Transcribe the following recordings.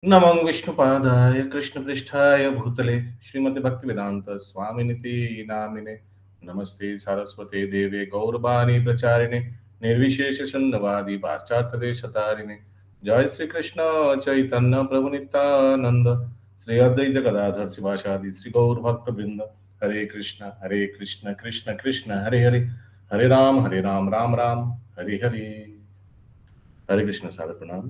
नमो विष्णुपादाय कृष्णपृष्ठाय भूतले श्रीमते भक्तिवेदांत स्वामिनिति नामिने नमस्ते सारस्वते देवे गौरवाणी प्रचारिणे निर्विशेष शून्यवादी पाश्चात्यदेशतारिणे जय श्री कृष्ण चैतन्य प्रभु नित्यानंद श्री अद्वैत गदाधर शिवासादि श्री गौर भक्त वृंद हरे कृष्ण कृष्ण कृष्ण हरे हरे हरे राम राम राम हरे हरे। हरे कृष्ण सादर प्रणाम।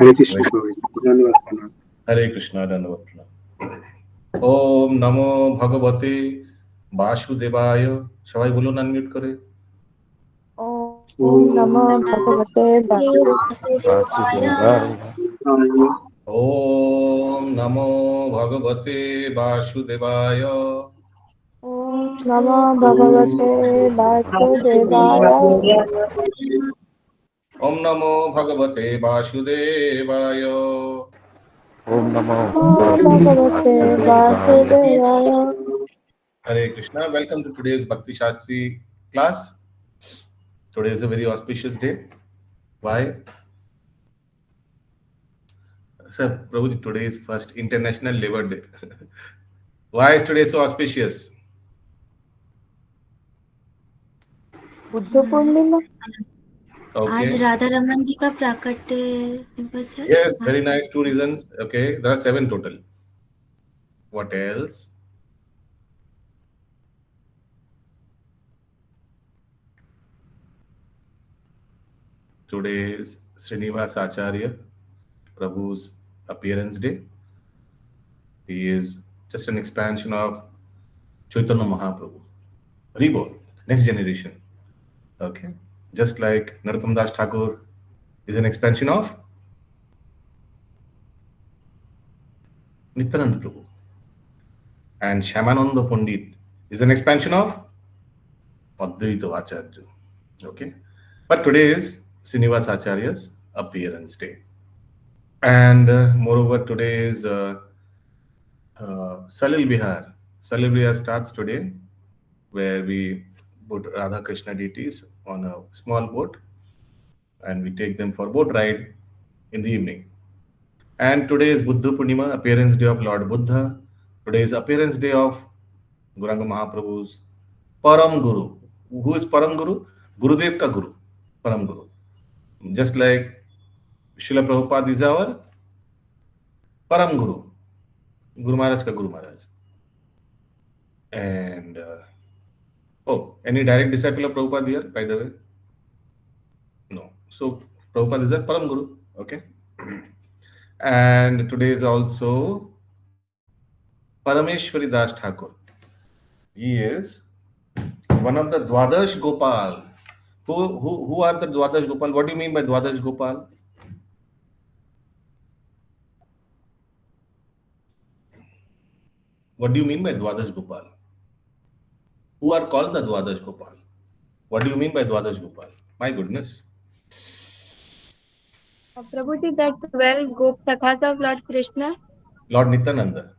हरे कृष्ण धन्यवाद प्रणाम। हरे कृष्णा दंडवत प्रणाम। ओम नमो भगवते वासुदेवाय। সবাই বলুন আনমিউট করে। ओम नमो भगवते वासुदेवाय। ओम नमो भगवते वासुदेवाय। ओम नमो भगवते वासुदेवाय। ओम नमो भगवते वासुदेवाय। ओम नमो भगवते वासुदेवाय। Hare Krishna. Welcome to today's Bhakti Shastri class. Today is a very auspicious day. Why? Sir, Prabhuji, today is first International Labor Day. Why is today so auspicious? Buddha Purnima. Okay. आज राधा रमन जी का प्राकट्य दिवस है। Yes, very nice. 2 reasons. Okay, there are 7 total. What else? Today is Srinivas Acharya Prabhu's appearance day. He is just an expansion of Chaitanya Mahaprabhu. Reborn, next generation. Okay. Just like Narottam Das Thakur is an expansion of Nityananda Prabhu. And Shyamananda Pandit is an expansion of Advaita Acharya. Okay. But today is Srinivas Acharya's appearance day. And moreover, today is Salil Bihar. Salil Bihar starts today, where we put Radha Krishna deities on a small boat and we take them for boat ride in the evening. And today is Buddha Purnima, appearance day of Lord Buddha. Today is appearance day of Guranga Mahaprabhu's Param Guru. Who is Param Guru? Gurudev ka Guru. Param Guru. Just like Srila Prabhupada is our Param Guru. Guru Maharaj ka Guru Maharaj. And any direct disciple of Prabhupada here, by the way? No. So Prabhupada is a Param Guru. Okay. And today is also Parameshwari Das Thakur. He is one of the Dwadash Gopal. Who are the Dwadash Gopal? What do you mean by Dwadash Gopal? What do you mean by Dwadash Gopal? Who are called the Dwadash Gopal? What do you mean by Dwadash Gopal? My goodness. Prabhuji, that 12 Gop Sakhas of Lord Krishna. Lord Nityananda.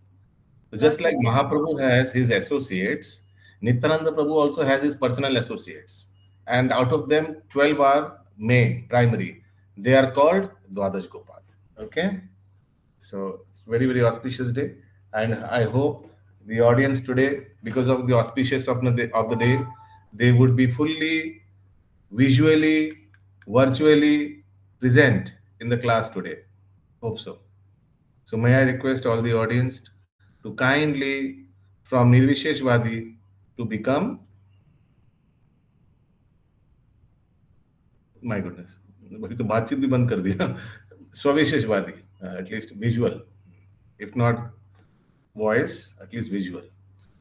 So just like Mahaprabhu has his associates, Nityananda Prabhu also has his personal associates. And out of them, 12 are main, primary. They are called Dwadash Gopal. Okay? So, it's very, very auspicious day. And I hope the audience today, because of the auspicious of the day, they would be fully, visually, virtually present in the class today. Hope so. So may I request all the audience to kindly, from Nirvisheshvadi to become, my goodness, अभी तो बातचीत भी बंद कर दिया, स्वविशेषवादी, at least visual, if not voice, at least visual,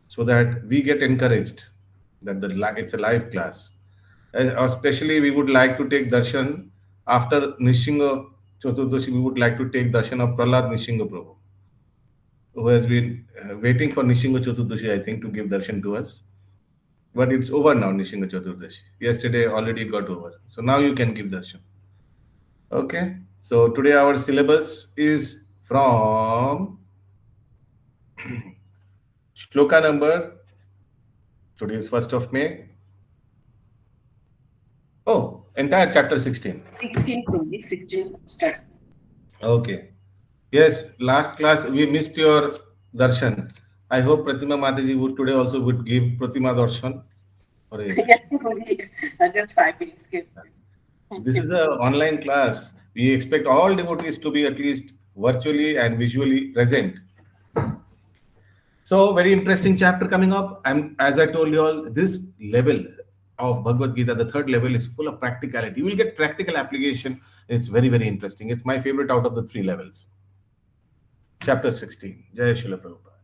so that we get encouraged that it's a live class. Especially we would like to take darshan after Nishinga Chaturdashi. We would like to take darshan of Prahlad Nishinga Prabhu, who has been waiting for Nishinga Chaturdashi, I think, to give darshan to us. But it's over now, Nishinga Chaturdashi. Yesterday already got over. So now you can give darshan. Okay. So today our syllabus is from shloka number, today is 1st of May. Oh, Entire chapter 16. 16, Prabhuji, 16 start. Okay. Yes, last class we missed your darshan. I hope Pratima Mataji would today also would give Pratima darshan. Or Yes, Prabhuji, just 5 minutes. this is an online class. We expect all devotees to be at least virtually and visually present. So, very interesting chapter coming up. And as I told you all, this level of Bhagavad Gita, the third level, is full of practicality. You will get practical application. It's very, very interesting. It's my favorite out of the three levels. Chapter 16. Jai Srila Prabhupada.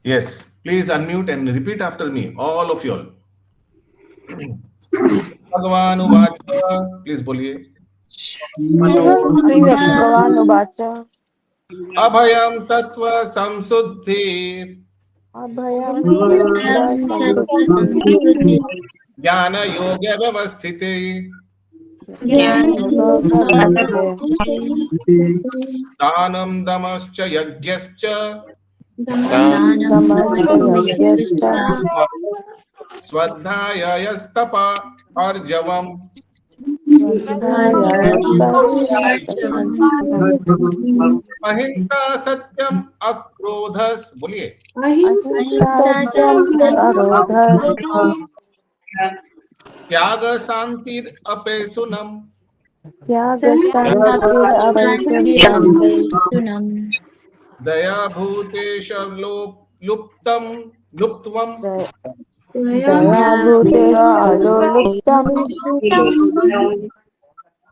Yes, please unmute and repeat after me, all of you all. Bhagavan Uvacha. Please boliye. Sri Bhagavan Uvacha. Abhayam Sattva Samsuddhi Abhayam Abhayam Sattva Samsuddhi Jnana Yoga Vyavasthite Jnana Yoga Vyavasthite Dhanam Damascha Yagyascha Dhanam Dhamma Yajnascha Swadhyaya Yastapa Arjavam Ahimsa Satyam Akrodhas. Boliye. Ahimsa Satyam Tyaga Santir Apesunam Sunam Daya Bhutesha Luptvam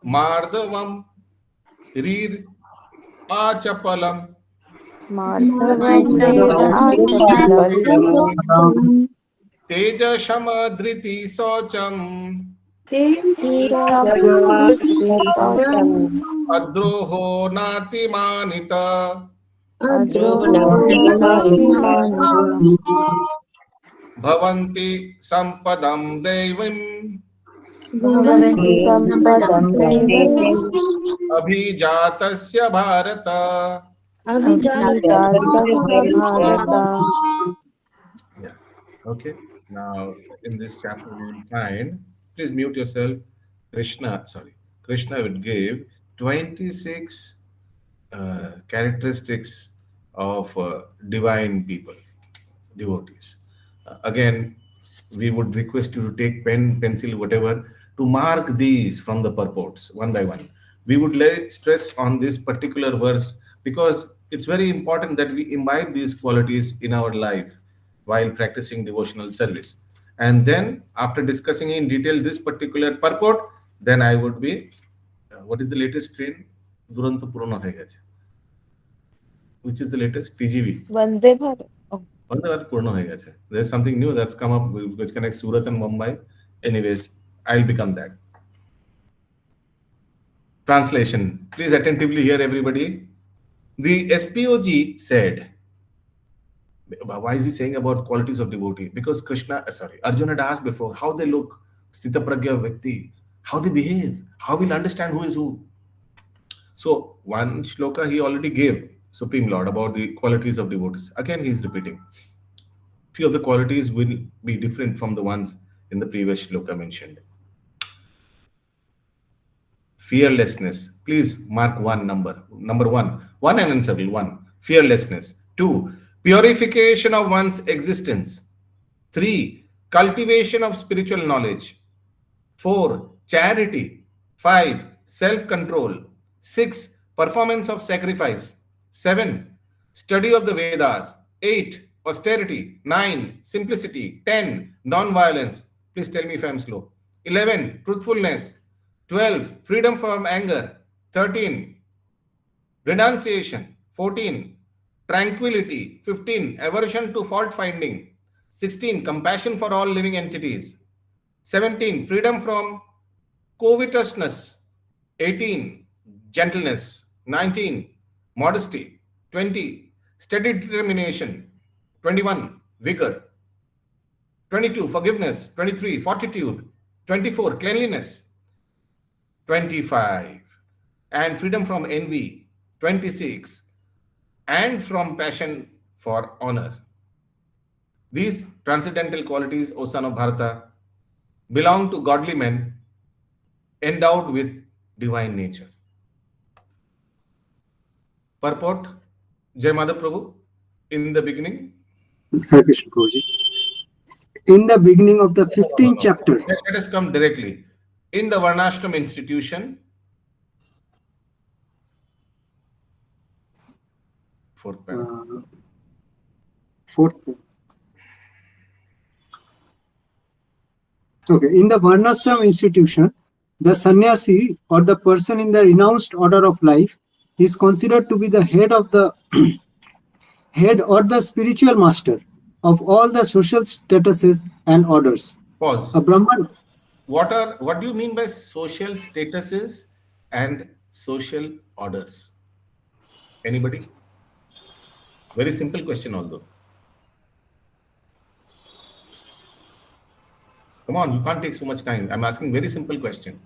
Mardavam Rir Achapalam Teja Shamadriti Socham Adroho Nati Manita Bhavanti Sampadam Devim Abhijatasya Bharata. Yeah. Okay. Now, in this chapter, we will find, please mute yourself. Krishna would give 26 characteristics of divine people, devotees. Again, we would request you to take pen, pencil, whatever, to mark these from the purports one by one. We would lay stress on this particular verse because it's very important that we imbibe these qualities in our life while practicing devotional service. And then, after discussing in detail this particular purport, then I would be, what is the latest train? Duranto Purana hai gache. Which is the latest? TGV. Vande Bharat. Vande Bharat Purana hai gache. There's something new that's come up which connects Surat and Mumbai. Anyways, I'll become that. Translation. Please attentively hear everybody. The SPOG said, why is he saying about qualities of devotee? Because Arjuna had asked before how they look, Sthita Pragya Vyakti, how they behave, how we'll understand who is who. So one shloka he already gave, Supreme Lord, about the qualities of devotees. Again, he's repeating. Few of the qualities will be different from the ones in the previous shloka mentioned. Fearlessness. Please mark one number. Number one. One and uncivil. One. Fearlessness. Two. Purification of one's existence. Three. Cultivation of spiritual knowledge. Four. Charity. Five. Self-control. Six. Performance of sacrifice. Seven. Study of the Vedas. Eight. Austerity. Nine. Simplicity. 10. Non-violence. Please tell me if I am slow. 11. Truthfulness. 12. Freedom from anger. 13. Renunciation. 14. Tranquility. 15. Aversion to fault finding. 16. Compassion for all living entities. 17. Freedom from covetousness. 18. Gentleness. 19. Modesty. 20. Steady determination. 21. Vigor. 22. Forgiveness. 23. Fortitude. 24. Cleanliness. 25. And freedom from envy. 26. And from passion for honor. These transcendental qualities, O son of Bharata, belong to godly men endowed with divine nature. Purport, Jai Madhav Prabhu, in the beginning. Hare Krishna Prabhuji. In the beginning of the No, no, no, 15th no. chapter, Let us come directly. In the Varnashram institution, fourth paragraph. fourth. Okay, in the Varnashram institution, the sannyasi or the person in the renounced order of life is considered to be the head of the head or the spiritual master of all the social statuses and orders. Pause. A Brahman. What do you mean by social statuses and social orders? Anybody? Very simple question, although. Come on, you can't take so much time. I'm asking very simple question.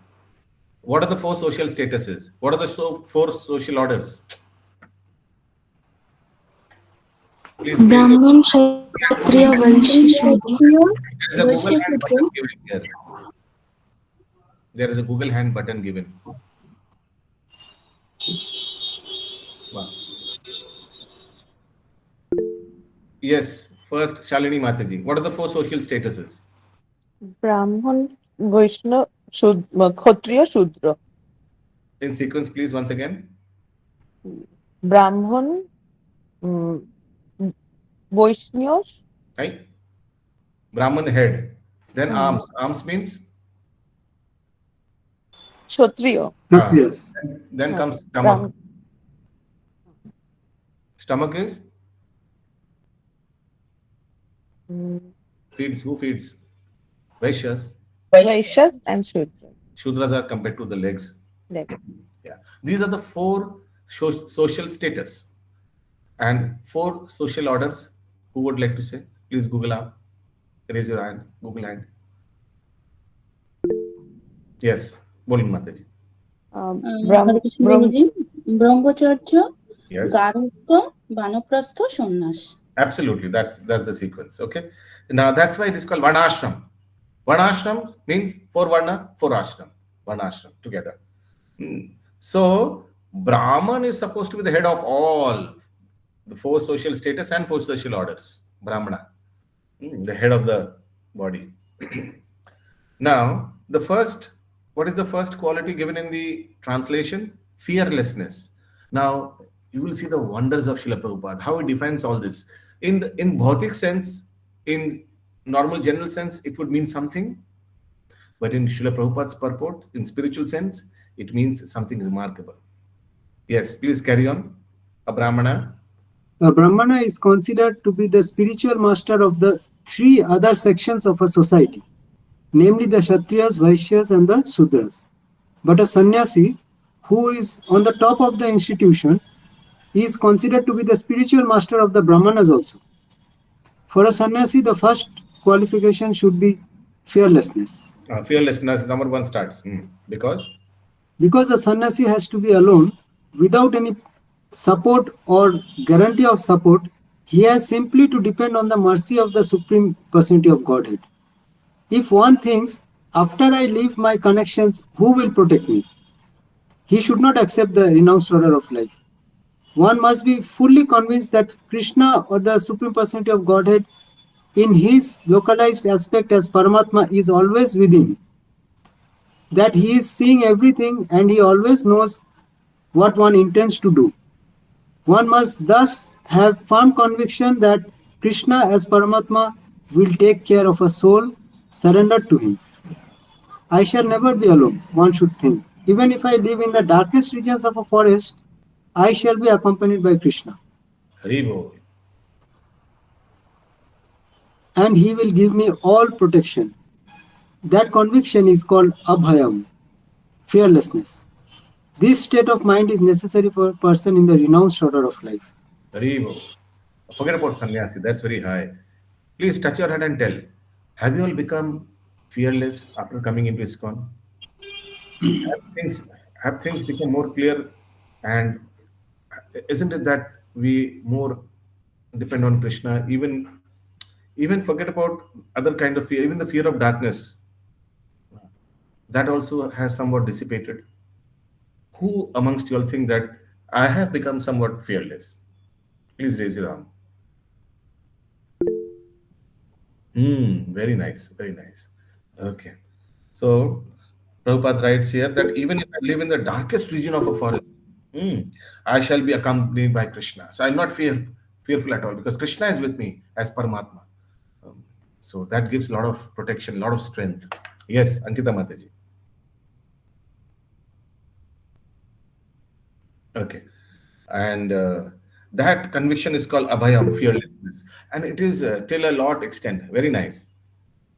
What are the four social statuses? What are the four social orders? Please. Brahman, Kshatriya, Vaishya, Shudra. There is a Google hand button given here. Wow. Yes, first Shalini Mataji. What are the four social statuses? Brahman, Vaishnav, Kshatriya, Shudra. In sequence, please, once again. Brahman, Vaishnav, Right? Brahman head. Then arms. Arms means? Kshatriya. Yes. Then comes stomach. Stomach is? Feeds. Who feeds? Vaishyas. Vaishyas and Shudras. Shudras are compared to the legs. Yeah. These are the four social status and four social orders. Who would like to say? Please Google up. Raise your hand. Google hand. Yes. Bolin Mataji. ব্রহ্মচর্য, Yes. গারস্থ, বানপ্রস্থ, সন্ন্যাস। Absolutely. That's the sequence. Okay. Now that's why it is called Varnashram. Varnashram means four Varna, four Ashram. Varnashram together. So Brahman is supposed to be the head of all the four social status and four social orders. Brahmana. The head of the body. Now, what is the first quality given in the translation? Fearlessness. Now, you will see the wonders of Srila Prabhupada, how he defines all this. In bhautik sense, in normal general sense, it would mean something. But in Srila Prabhupada's purport, in spiritual sense, it means something remarkable. Yes, please carry on. A Brahmana. A Brahmana is considered to be the spiritual master of the three other sections of a society, namely the Kshatriyas, Vaishyas, and the Sudras. But a sannyasi, who is on the top of the institution, is considered to be the spiritual master of the Brahmanas also. For a sannyasi, the first qualification should be fearlessness. Fearlessness, number one starts. Because a sannyasi has to be alone, without any support or guarantee of support, he has simply to depend on the mercy of the Supreme Personality of Godhead. If one thinks, after I leave my connections, who will protect me? He should not accept the renounced order of life. One must be fully convinced that Krishna or the Supreme Personality of Godhead, in his localized aspect as Paramatma, is always within. That he is seeing everything and he always knows what one intends to do. One must thus have firm conviction that Krishna as Paramatma will take care of a soul surrendered to him. I shall never be alone, one should think. Even if I live in the darkest regions of a forest, I shall be accompanied by Krishna. Haribo. And he will give me all protection. That conviction is called abhayam, fearlessness. This state of mind is necessary for a person in the renounced order of life. Haribo. Forget about sannyasi, that's very high. Please touch your head and tell, have you all become fearless after coming into ISKCON? Have things become more clear? And isn't it that we more depend on Krishna? Even forget about other kind of fear, even the fear of darkness. that also has somewhat dissipated. Who amongst you all think that I have become somewhat fearless? Please raise your arm. Very nice, very nice. Okay. So, Prabhupada writes here that even if I live in the darkest region of a forest, hmm, I shall be accompanied by Krishna. So, I'm not fearful at all because Krishna is with me as Paramatma. Um, so, that gives a lot of protection, a lot of strength. Yes, Ankita Mataji. Okay. And that conviction is called Abhayam, fearlessness. And it is till a lot extent. Very nice.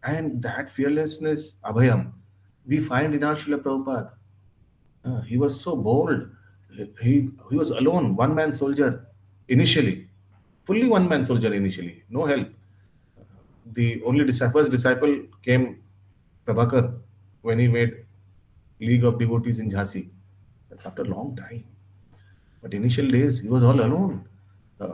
And that fearlessness, Abhayam, we find in our Srila Prabhupada. He was so bold. He was alone, one man soldier initially, fully one man soldier initially, no help. The only first disciple came Prabhakar when he made League of Devotees in Jhansi. That's after a long time. But initial days, he was all alone.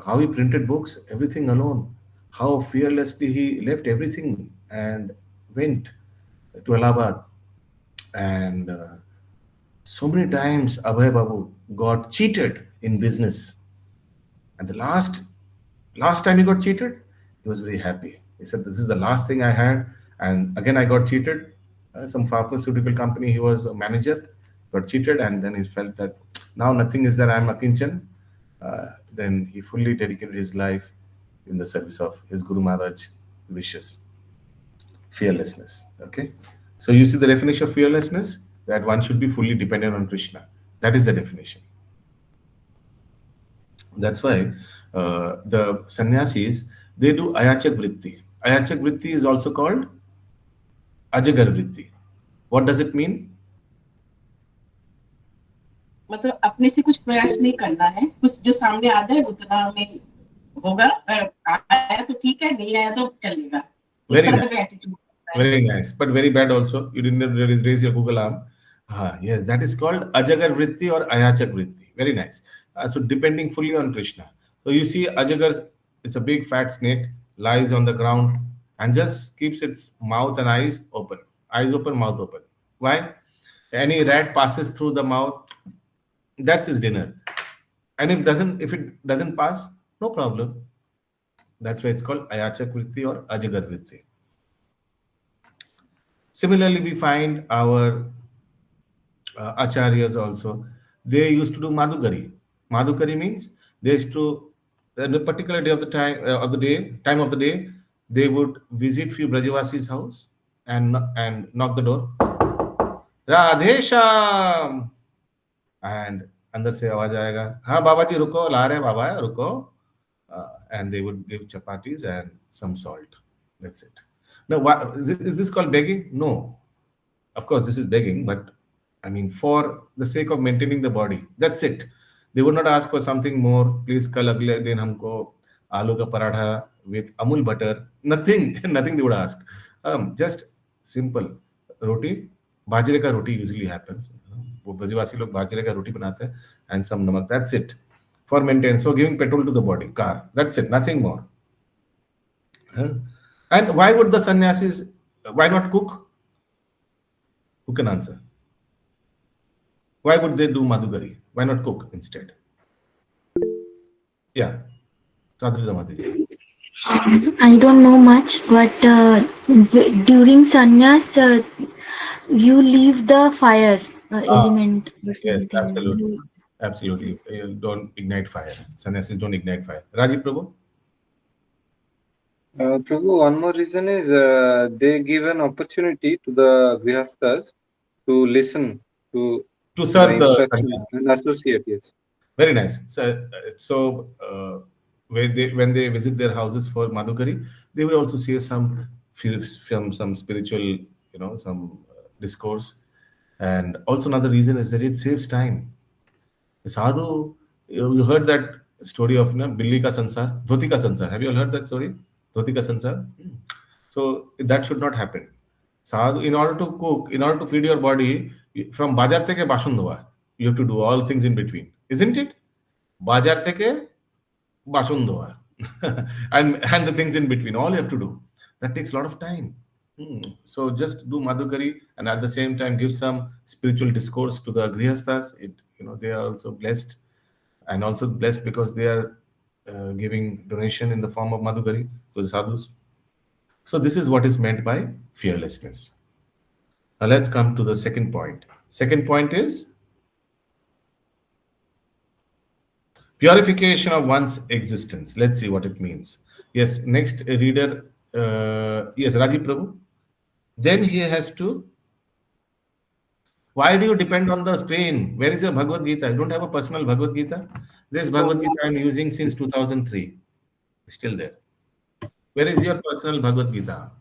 How he printed books, everything alone. How fearlessly he left everything and went to Allahabad. And so many times Abhay Babu got cheated in business. And the last time he got cheated, he was very happy. He said, "This is the last thing I had." And again, I got cheated. Some pharmaceutical company, he was a manager, got cheated, and then he felt that now nothing is there. I'm a kinchan. Then he fully dedicated his life in the service of his Guru Maharaj wishes. Fearlessness. Okay. So you see the definition of fearlessness, that one should be fully dependent on Krishna. That is the definition. That's why the sannyasis, they do ayachak vritti. Ayachak vritti is also called ajagar vritti. What does it mean? मतलब अपने से कुछ प्रयास नहीं करना है, कुछ जो सामने आ जाए उतना में होगा, अगर आया तो ठीक है, नहीं आया तो चलेगा, इस Very तरह का nice. एटीट्यूड होता है। Very nice, but very bad also. You didn't raise your Google arm. Yes, that is called Ajagar Vritti or Ayachak Vritti. Very nice. So depending fully on Krishna. So you see Ajagar, it's a big fat snake, lies on the ground and just keeps its mouth and eyes open. Eyes open, mouth open. Why? Any rat passes through the mouth, that's his dinner. And if it doesn't pass, no problem. That's why it's called Ayachak Vritti or Ajagar Vritti. Similarly, we find our acharyas also. They used to do madhukari. Madhukari means they used to, on a particular day of the time of the day, they would visit few Brajavasis' house and knock the door. Radhe Shyam, and अंदर से आवाज आएगा, हाँ बाबा जी रुको, ला रहे बाबा रुको, and they would give chapatis and some salt. That's it. Now, is this called begging? No. Of course, this is begging, but I mean, for the sake of maintaining the body, that's it. They would not ask for something more. Please, kal agle din humko aloo ka paratha with amul butter. Nothing, nothing they would ask. Just simple roti. बाजरे का रोटी usually happens. वो ब्रजवासी लोग बाजरे का रोटी बनाते हैं and some namak. That's it. For maintenance, for giving petrol to the body, car. That's it. Nothing more. And why would the sannyasis? Why not cook? Who can answer? Why would they do madhugari? Why not cook instead? Yeah, Sadhri Zamati. I don't know much, but during sannyas, you leave the fire element or Yes, something. absolutely. Absolutely. You don't ignite fire. Sannyasis don't ignite fire. Rajiv Prabhu? Prabhu, one more reason is they give an opportunity to the grihasthas to listen to serve the instructions sannyasis. and associate. Yes. Very nice. So when they visit their houses for madhukari, they will also see some spiritual, some discourse. And also another reason is that it saves time. Sadhu, you heard that story of Billi ka sansar, Dhoti ka sansar. Have you all heard that story? Dhoti ka sansar. So that should not happen. Sadhu, in order to cook, in order to feed your body, from bajar theke bashun dhowa, you have to do all things in between, isn't it? Bajar theke bashun dhowa, and the things in between, all you have to do. That takes a lot of time. So just do Madhukari and at the same time give some spiritual discourse to the Grihasthas. They are also blessed, and also blessed because they are giving donation in the form of Madhukari to the sadhus. So this is what is meant by fearlessness. Now let's come to the second point. Second point is purification of one's existence. Let's see what it means. Yes, next reader, yes, Rajiv Prabhu. Then he has to. Why do you depend on the screen? Where is your Bhagavad Gita? You don't have a personal Bhagavad Gita? This Bhagavad Gita I'm using since 2003. Still there. Where is your personal Bhagavad Gita?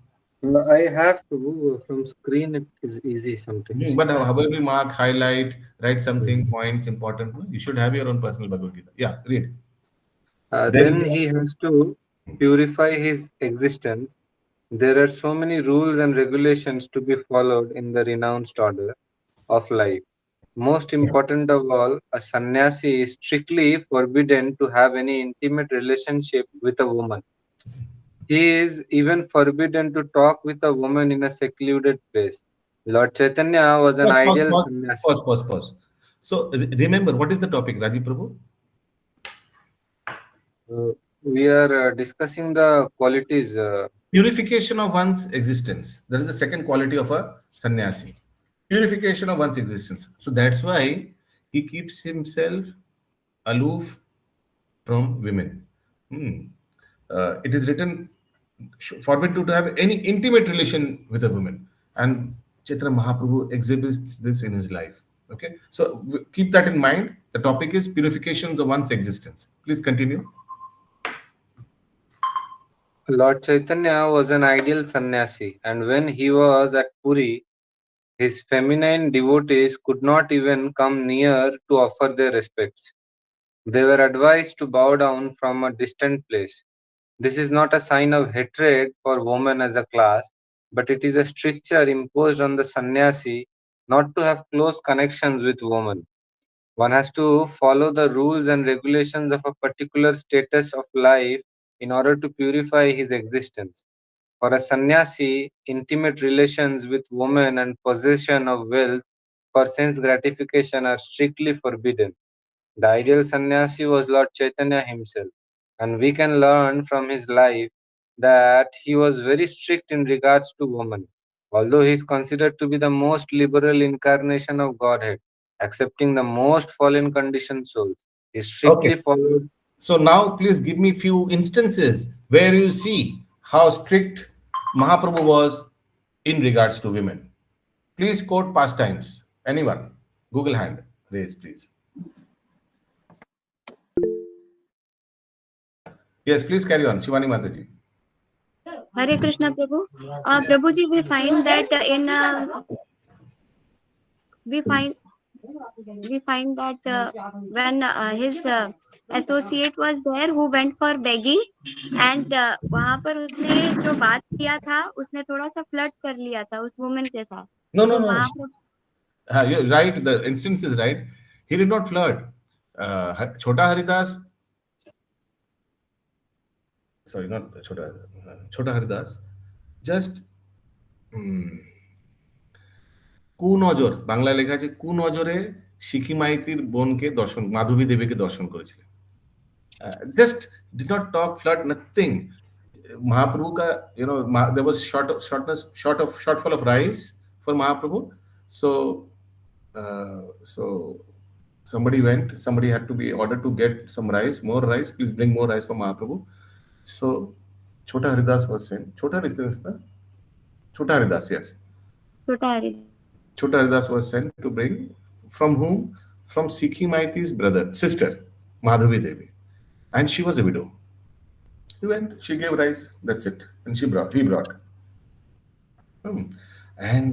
I have to from screen. It is easy sometimes. But however you mark, highlight, write something, points important. You should have your own personal Bhagavad Gita. Yeah, read. Then Then he has to purify his existence. There are so many rules and regulations to be followed in the renounced order of life. Most important of all, a sannyasi is strictly forbidden to have any intimate relationship with a woman. He is even forbidden to talk with a woman in a secluded place. Lord Chaitanya was an pause, pause, ideal pause, sannyasi. pause, pause, pause. So remember, what is the topic, Rajiv Prabhu? We are discussing the qualities. Purification of one's existence. That is the second quality of a sannyasi. Purification of one's existence. So that's why he keeps himself aloof from women. It is written forbidden to have any intimate relation with a woman, and Chaitanya Mahaprabhu exhibits this in his life. Okay, so keep that in mind. The topic is purifications of one's existence. Please continue. Lord Chaitanya was an ideal sannyasi, and when he was at Puri, his feminine devotees could not even come near to offer their respects. They were advised to bow down from a distant place. This is not a sign of hatred for women as a class, but it is a stricture imposed on the sannyasi not to have close connections with women. One has to follow the rules and regulations of a particular status of life in order to purify his existence. For a sannyasi, intimate relations with women and possession of wealth for sense gratification are strictly forbidden. The ideal sannyasi was Lord Chaitanya himself, and we can learn from his life that he was very strict in regards to women. Although he is considered to be the most liberal incarnation of Godhead, accepting the most fallen conditioned souls, he Okay. strictly followed. So now please give me few instances where you see how strict Mahaprabhu was in regards to women. Please quote past times. Anyone? Google hand raise, please. Yes, please carry on. Shivani Mataji. Hare Krishna Prabhu. Prabhuji, we find that we find that when his associate was there who went for begging, and वहां पर उसने जो बात किया था उसने थोड़ा सा फ्लर्ट कर लिया था उस वुमन के साथ. No, no, तो no. वहां पर You're right. The instance is right. He did not flirt. Chota Haridas. Sorry, not Chota. Chota Haridas. Just কুনজর বাংলায় লেখা আছে কুনজরে শিখি মাইতির বোনকে দর্শন মাধবী দেবীকে দর্শন করেছিলেন just did not talk flirt nothing Mahaprabhu का there was shortfall of rice for Mahaprabhu, so so somebody had to be ordered to get some rice, more rice, please bring more rice for Mahaprabhu. So Chota Haridas was sent. Chota Haridas, yes. Chota Haridas was sent to bring from whom? From Sikhi Maiti's sister, Madhavi Devi. And she was a widow. He went, she gave rice, that's it. And he brought. And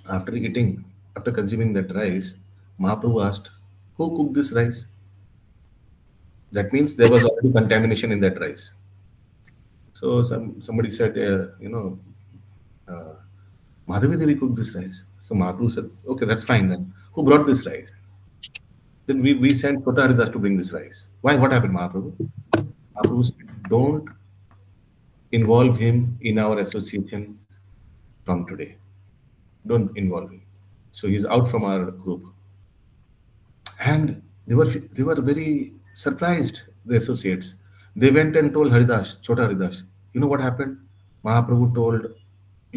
after consuming that rice, Mahaprabhu asked, who cooked this rice? That means there was already contamination in that rice. So somebody said, Madhavi Devi cooked this rice. So Mahaprabhu said, okay, that's fine then. Who brought this rice? Then we sent Chota Haridas to bring this rice. Why? What happened, Mahaprabhu? Mahaprabhu said, don't involve him in our association from today. Don't involve him. So he's out from our group. And they were very surprised, the associates. They went and told Haridas, Chota Haridas, you know what happened? Mahaprabhu told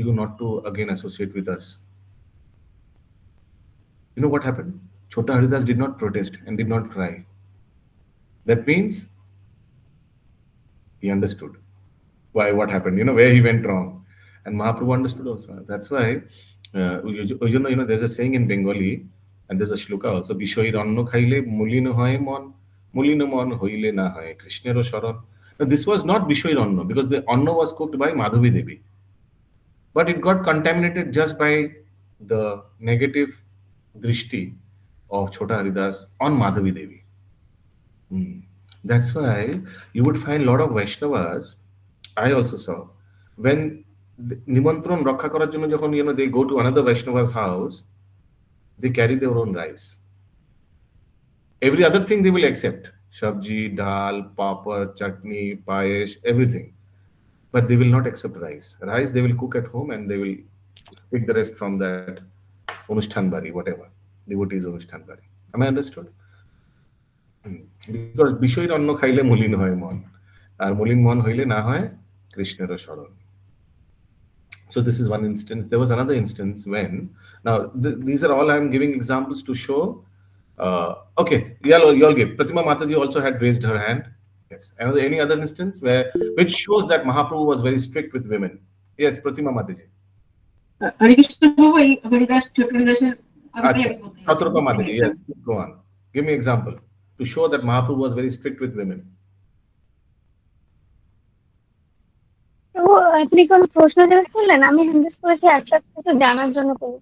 you not to again associate with us. You know what happened? Chota Haridas did not protest and did not cry. That means he understood why what happened, where he went wrong. And Mahaprabhu understood also. That's why, there's a saying in Bengali, and there's a shloka also, Bishoir anno khaile mulino hoye mon, mulino mon hoile na hoye, Krishnero sharan. Now, this was not Bishoir anno, because the anno was cooked by Madhavi Devi. But it got contaminated just by the negative drishti of Chota Haridas on Madhavi Devi. That's why you would find a lot of Vaishnavas, I also saw, when Nimantron Rakha করার জন্য যখন they go to another Vaishnava's house, they carry their own rice. Every other thing they will accept. Sabji, dal, papad, chutney, payesh, everything. But they will not accept rice. Rice they will cook at home and they will pick the rest from that Onushthan Bari, whatever. Devotees Onushthan Bari. Am I understood? Because বিষয়ের অন্ন খাইলে মলিন হয় মন, আর মলিন মন হইলে না হয় কৃষ্ণের শরণ. So this is one instance. There was another instance when, now these are all I'm giving examples to show. Okay, y'all give. Pratima Mataji also had raised her hand. Yes. Any other instance which shows that Mahaprabhu was very strict with women? Yes, Pratima Mataji. হরে কৃষ্ণ বাবু, এই হরিদাস ছোট হরিদাসের কথাটাই Acha, আমি বলতে Shatrugna চাইছি। Mataji. Yes, go on. Give me example to show that Mahaprabhu was very strict with women. তো আপনি কোন প্রশ্ন জিজ্ঞেস করলেন? আমি জিজ্ঞেস করেছি একটা কিছু জানার জন্য করি।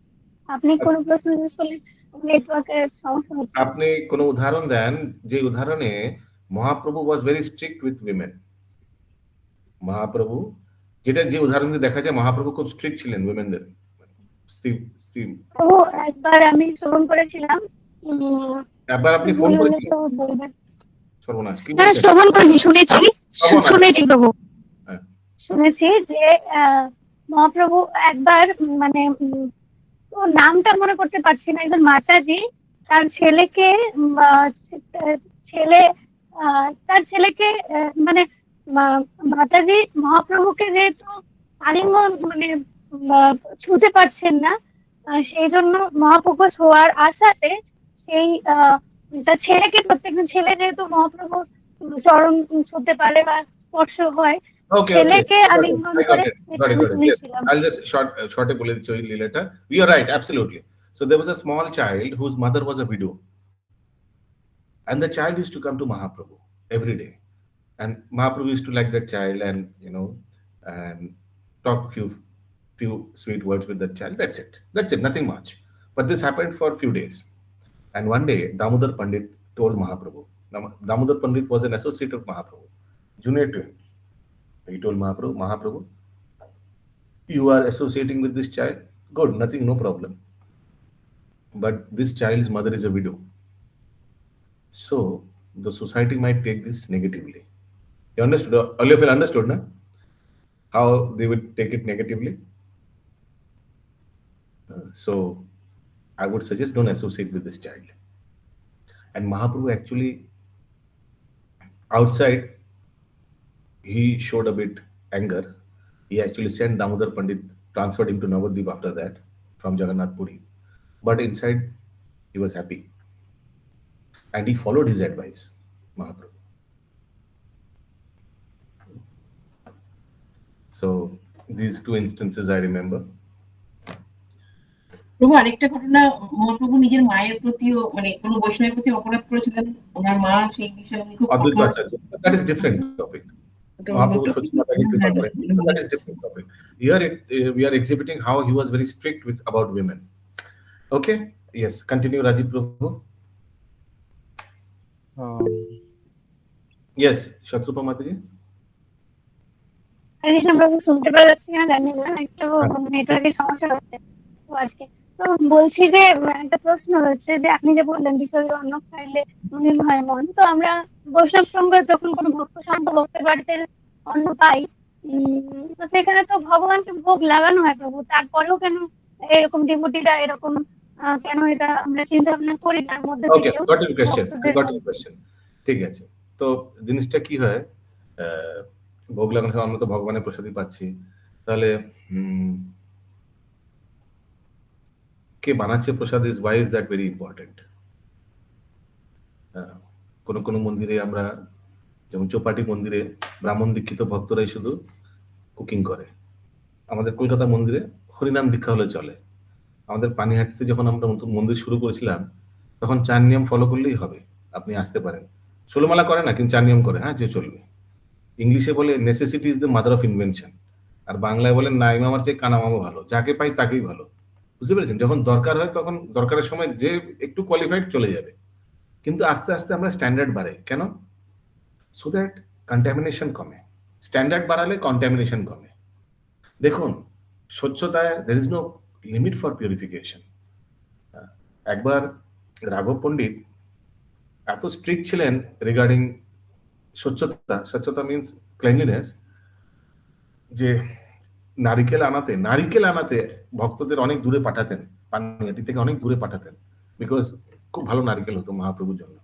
আপনি কোন প্রশ্ন জিজ্ঞেস করলেন? নেটওয়ার্কের সমস্যা হচ্ছে। আপনি কোন উদাহরণ দেন যে উদাহরণে Mahaprabhu was very strict with women. Mahaprabhu যে উদাহরণ দিয়ে দেখা যায় মহাপ্রভু খুব স্ট্রিক্ট ছিলেন উইমেনদের। তো একবার আমি শ্রবণ করেছিলাম। একবার আপনি ফোন করেছিলেন? তো বলবেন। সর্বনাশ, কি না, বলছেন? শ্রবণ করেছি, শুনেছি বাবু। হ্যাঁ। শুনেছি যে মহাপ্রভু একবার মানে ওর নামটা মনে করতে পারছি না, একজন মাতাজি তার ছেলেকে তার ছেলেকে মানে মাতাজি মহাপ্রভুকে যেহেতু আলিঙ্গন মানে ছুঁতে পারছেন না, সেই জন্য মহাপ্রভু ছোঁয়ার আশাতে সেই তার ছেলেকে, প্রত্যেকটা ছেলে যেহেতু মহাপ্রভু চরণ ছুঁতে পারে বা স্পর্শ হয়, ছেলেকে আলিঙ্গন করে শুনেছিলাম। I'll just short বলে দিচ্ছি ওই লীলাটা. You are right, absolutely. So there was a small child whose mother was a widow, and the child used to come to Mahaprabhu every day, and Mahaprabhu used to like that child and and talk few sweet words with that child. That's it, nothing much. But this happened for a few days, and one day Damodar Pandit told Mahaprabhu. Damodar Pandit was an associate of Mahaprabhu, junior to him. He told Mahaprabhu, you are associating with this child? Good, nothing, no problem. But this child's mother is a widow. So the society might take this negatively. You understood? All of you understood, na? How they would take it negatively? So I would suggest don't associate with this child. And Mahaprabhu actually, outside, he showed a bit anger. He actually sent Damodar Pandit, transferred him to Navadvip after that from Jagannath Puri. But inside, he was happy. And he followed his advice, Mahaprabhu. So these two instances I remember. প্রভু আরেকটা ঘটনা, মহাপ্রভু নিজের মায়ের প্রতিও মানে কোন বৈষ্ণবের প্রতি অপরাধ করেছিলেন, ওনার মা সেই বিষয়ে উনি খুব That is different topic. That is different topic. Here we are exhibiting how he was very strict about women. Okay, yes, continue Rajiv Prabhu. Yes, Shatrupa Mataji. Krishna প্রভু, শুনতে পাওয়া যাচ্ছে কিনা জানি না, একটু নেটওয়ার্কের সমস্যা হচ্ছে তো আজকে। তো বলছি যে একটা প্রশ্ন হচ্ছে যে আপনি যে বললেন বিষয় অন্ন খাইলে মলিন হয় মন, তো আমরা বৈষ্ণব সঙ্গ যখন কোনো ভক্ত শান্ত ভক্তের বাড়িতে অন্ন পাই, তো সেখানে তো ভগবানকে ভোগ লাগানো হয় প্রভু, তারপরেও কেন এরকম ডিভোটিরা এরকম কেন এটা আমরা চিন্তা ভাবনা করি তার মধ্যে ওকে, থেকেও গট ইউর কোয়েশ্চেন, ভক্তদের গট ইউর মধ্যে। কোয়েশ্চেন। ঠিক আছে, তো জিনিসটা কি হয়, ভোগ লাগানোর সময় আমরা তো ভগবানের প্রসাদই পাচ্ছি, তাহলে কে বানাচ্ছে প্রসাদ, is why is that very important. কোনো কোনো মন্দিরে আমরা, যেমন চৌপাটি মন্দিরে ব্রাহ্মণ দীক্ষিত ভক্তরাই শুধু কুকিং করে। আমাদের কলকাতা মন্দিরে হরিনাম দীক্ষা হলে চলে। আমাদের পানিহাটিতে যখন আমরা নতুন মন্দির শুরু করেছিলাম, তখন 4 নিয়ম ফলো করলেই হবে, আপনি আসতে পারেন। ষোলমালা করে না, কিন্তু 4 নিয়ম করে, হ্যাঁ, যে চলবে। ইংলিশে বলে necessity is the mother of invention, আর বাংলায় বলেন নাই মামার চেয়ে কানা মামা ভালো, যাকে পাই তাকেই ভালো। বুঝতে পেরেছেন? যখন দরকার হয় তখন দরকারের সময় যে একটু কোয়ালিফাইড চলে যাবে, কিন্তু আস্তে আস্তে আমরা স্ট্যান্ডার্ড বাড়াই কেন? সো দ্যাট কন্টামিনেশন কমে। স্ট্যান্ডার্ড বাড়ালে কন্টামিনেশন কমে। দেখুন, স্বচ্ছতায় there is no limit for purification. একবার রাঘব পণ্ডিত এত স্ট্রিক্ট ছিলেন রিগার্ডিং স্বচ্ছতা, স্বচ্ছতা মিনস ক্লিনলিনেস, যে নারিকেল আনাতে ভক্তদের অনেক দূরে পাঠাতেন, পানিহাটি থেকে অনেক দূরে পাঠাতেন, বিকজ খুব ভালো নারিকেল হতো মহাপ্রভুর জন্য।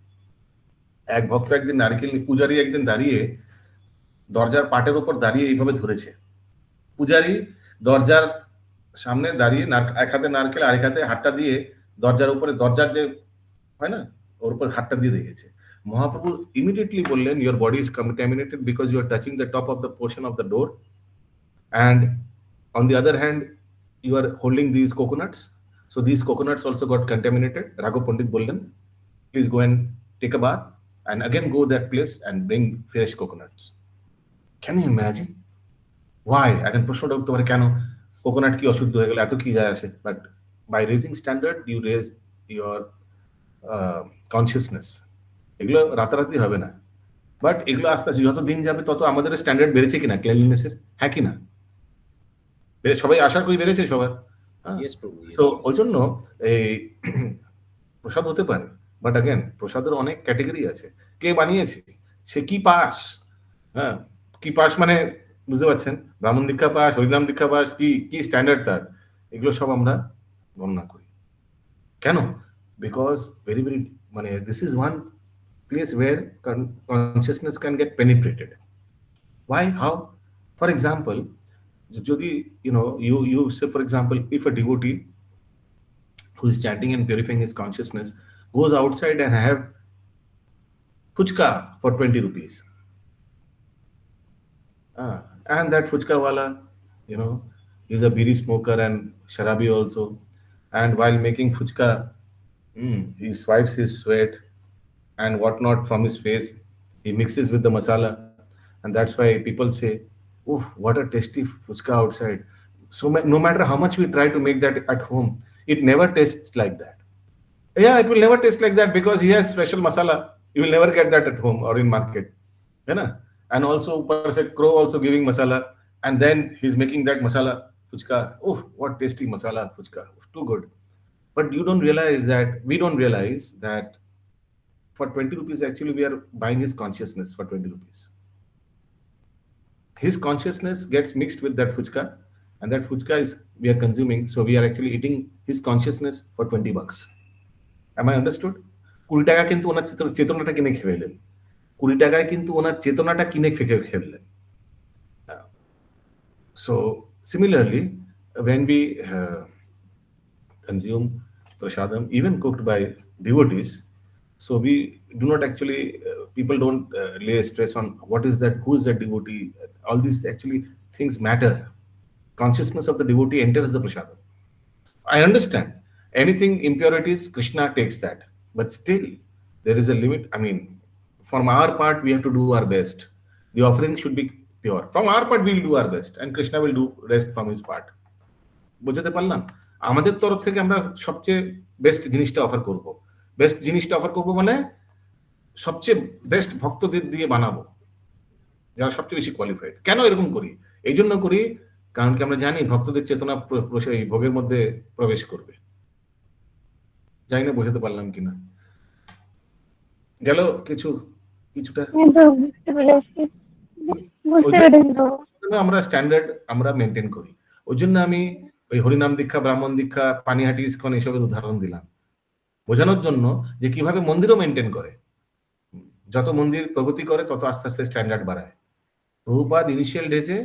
এক ভক্ত একদিন নারিকেল, পূজারী একদিন দাঁড়িয়ে দরজার পাটের উপর দাঁড়িয়ে এইভাবে ধরেছে। পূজারী দরজার সামনে দাঁড়িয়ে এক হাতে নারকেল, আরেক হাতে হাতটা দিয়ে দরজার উপরে, দরজার যে হয় না, ওর উপর হাতটা দিয়ে রেখেছে। মহাপ্রভু ইমিডিয়েটলি বললেন, your body is contaminated because you are touching the top of the portion of the door, and on the other hand you are holding these coconuts, so these coconuts also got contaminated. Raghav Pandit bollen, please go and take a bath and again go that place and bring fresh coconuts. Can you imagine? Why? এখন প্রশ্নটা উঠতে পারে, কেন coconut কি অশুদ্ধ হয়ে গেল, এত কি যায় আসে? But by raising standard you raise your consciousness. এগুলো রাতারাতি হবে না, বাট এগুলো আস্তে আস্তে যত দিন যাবে তত আমাদের স্ট্যান্ডার্ড বেড়েছে কিনা ক্লিনলিনেসের, হ্যাঁ কিনা? সবাই আশা করি বেড়েছে সবার। সো ওই জন্য এই প্রসাদ হতে পারে, বাট অ্যাগেন প্রসাদের অনেক ক্যাটেগরি আছে। কে বানিয়েছে, সে কি পাস, হ্যাঁ, কি পাস মানে বুঝতে পারছেন, ব্রাহ্মণ দীক্ষা পাস, হরিনাম দীক্ষা পাস, কি কি স্ট্যান্ডার্ড তার, এগুলো সব আমরা গণনা করি। কেন? বিকজ ভেরি ভেরি মানে this is one place where consciousness can get penetrated. Why? How? For example, যদি you say, for example, if a devotee who is chanting and purifying his consciousness goes outside and have fuchka for 20 rupees, and that fuchka wala, is a biri smoker and sharabi also, and while making fuchka, he swipes his sweat and whatnot from his face, he mixes with the masala, and that's why people say, oh, what a tasty fuchka outside. So no matter how much we try to make that at home, it never tastes like that. Yeah, it will never taste like that because he has special masala. You will never get that at home or in market, है ना? And also upar se crow also giving masala, and then he's making that masala fuchka. Oh, what tasty masala fuchka, too good. But we don't realize that for 20 rupees actually we are buying his consciousness for 20 rupees. His consciousness gets mixed with that fuchka, and that fuchka is we are consuming, so we are actually eating his consciousness for 20 bucks. Am I understood? 20 টাকা কিন্তু ওনার চেতনাটা কিনে খেয়ে ফেললেন, 20 টাকায় কিন্তু ওনার চেতনাটা কিনে খেয়ে ফেললেন। So similarly, when we consume prasadam, even cooked by devotees, so we do not actually, people don't lay stress on what is that, who is that devotee. All these actually things matter. Consciousness of the devotee enters the prasadam. I understand anything impurities, Krishna takes that, but still there is a limit. I mean, from our part we have to do our best. The offering should be pure. From our part we will do our best, and Krishna will do rest from his part. বুঝতে পারলাম? আমাদের তরফ থেকে আমরা সবচেয়ে best জিনিসটা offer করব। Best জিনিসটা অফার করব মানে সবচেয়ে বেস্ট ভক্তদের দিয়ে বানাবো, যারা সবচেয়ে বেশি কোয়ালিফাইড। কেন এরকম করি? এই জন্য করি কারণ কি আমরা জানি ভক্তদের চেতনা এই ভোগের মধ্যে প্রবেশ করবে। জানি না বোঝাতে পারলাম কিনা, গেল কিছুটা। বুঝতে ওই পেরেছি প্রভু। জন্য আমরা স্ট্যান্ডার্ড আমরা মেনটেন করি। ওই জন্য আমি ওই হরিনাম দীক্ষা, ব্রাহ্মণ দীক্ষা, পানিহাটি, ইস্কন এসবের উদাহরণ দিলাম বোঝানোর জন্য যে কিভাবে মন্দিরও মেনটেন করে। যত মন্দির প্রগতি করে তত আস্তে আস্তে স্ট্যান্ডার্ড বাড়ায়। প্রভুপাদ ইনিশিয়াল ডেজে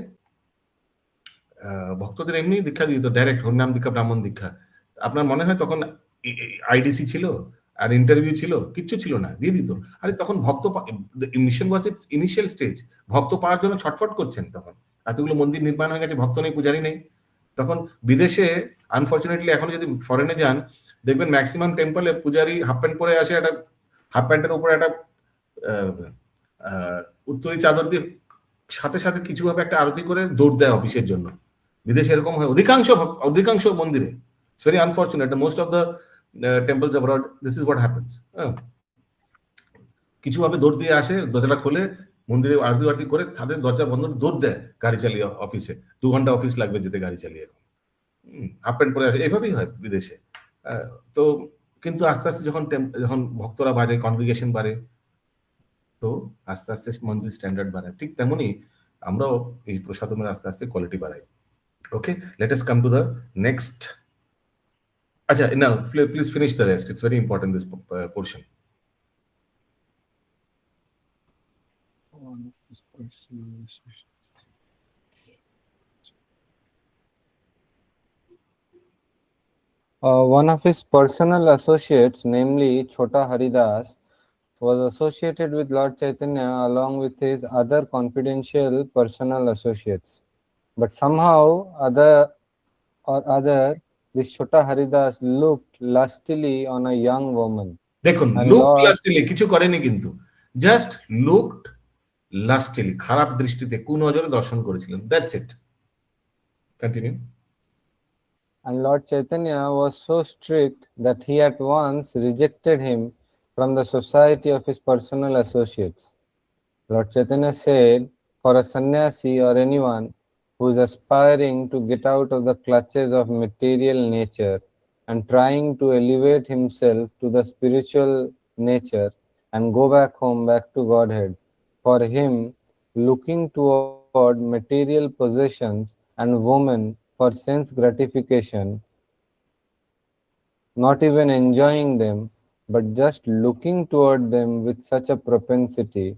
ভক্তদের এমনি দীক্ষা দিত, ডাইরেক্ট হরিনাম দীক্ষা, ব্রাহ্মণ দীক্ষা। আপনার মনে হয় তখন আইডিসি ছিল আর ইন্টারভিউ ছিল, কিচ্ছু ছিল না, দিয়ে দিত। আরে তখন ভক্ত, mission was it's initial stage, ভক্ত পাওয়ার জন্য ছটফট করছেন তখন। এতগুলো মন্দির নির্মাণ হয়ে গেছে, ভক্ত নেই, পূজারি নেই। তখন বিদেশে আনফর্চুনেটলি এখনো যদি ফরেনে যান দেখবেন ম্যাক্সিমাম টেম্পলে পূজারি হাফ প্যান্ট পরে আসে, একটা হাফ প্যান্টের উপরে একটা উত্তরি চাদর দিয়ে সাথে সাথে কিছু ভাবে একটা আরতি করে দৌড় দেয় অফিসের জন্য। বিদেশে এরকম হয় অধিকাংশ মন্দিরে। It's very unfortunate, most of the temples abroad this is what happens. কিছু ভাবে দৌড় দিয়ে আসে, দরজাটা খোলে, মন্দিরে আরতি করে তাদের দরজা বন্ধ দৌড় দেয় গাড়ি চালিয়ে অফিসে। 2 ঘন্টা অফিস লাগবে যেতে গাড়ি চালিয়ে, হাফ প্যান্ট পরে আসে, এইভাবেই হয় বিদেশে। তো কিন্তু আস্তে আস্তে যখন ভক্তরা বাড়ে, কনগ্রিগেশন বাড়ে, তো আস্তে আস্তে মন্দির স্ট্যান্ডার্ড বাড়ায়। ঠিক তেমনই আমরাও এই প্রসাদমের আস্তে আস্তে কোয়ালিটি বাড়াই। Okay, let us come to the next. আচ্ছা, now please finish the rest, it's very important this portion. One of his personal associates, namely Chota Haridas, was associated with Lord Chaitanya along with his other confidential personal associates. But somehow other, this Chota Haridas looked lustily on a young woman. দেখুন, And looked Lord, lastly, কিছু করেনি কিন্তু, just looked lastly, খারাপ দৃষ্টিতে, কুনজরে দর্শন করেছিলেন, that's it. Continue. And Lord Chaitanya was so strict that he at once rejected him from the society of his personal associates. Lord Chaitanya said, for a sannyasi or anyone who is aspiring to get out of the clutches of material nature and trying to elevate himself to the spiritual nature and go back home, back to Godhead, for him, looking toward material possessions and women for sense gratification, not even enjoying them, but just looking toward them with such a propensity,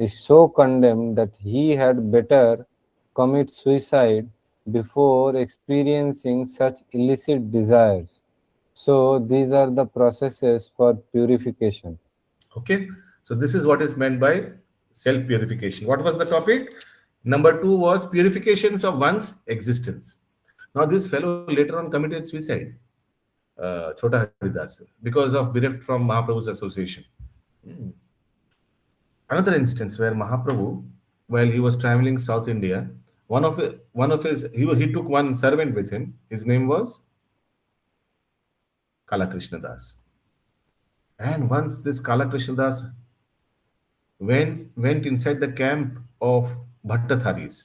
is so condemned that he had better commit suicide before experiencing such illicit desires. So these are the processes for purification. Okay, so this is what is meant by self purification. What was the topic? Number 2 was purifications of one's existence. Now this fellow later on committed suicide, Chota Haridas, because of bereft from Mahaprabhu's association. Another instance where Mahaprabhu, while he was traveling South India, he took one servant with him. His name was Kalakrishna Das. And once this Kalakrishna Das went inside the camp of Bhattatharis.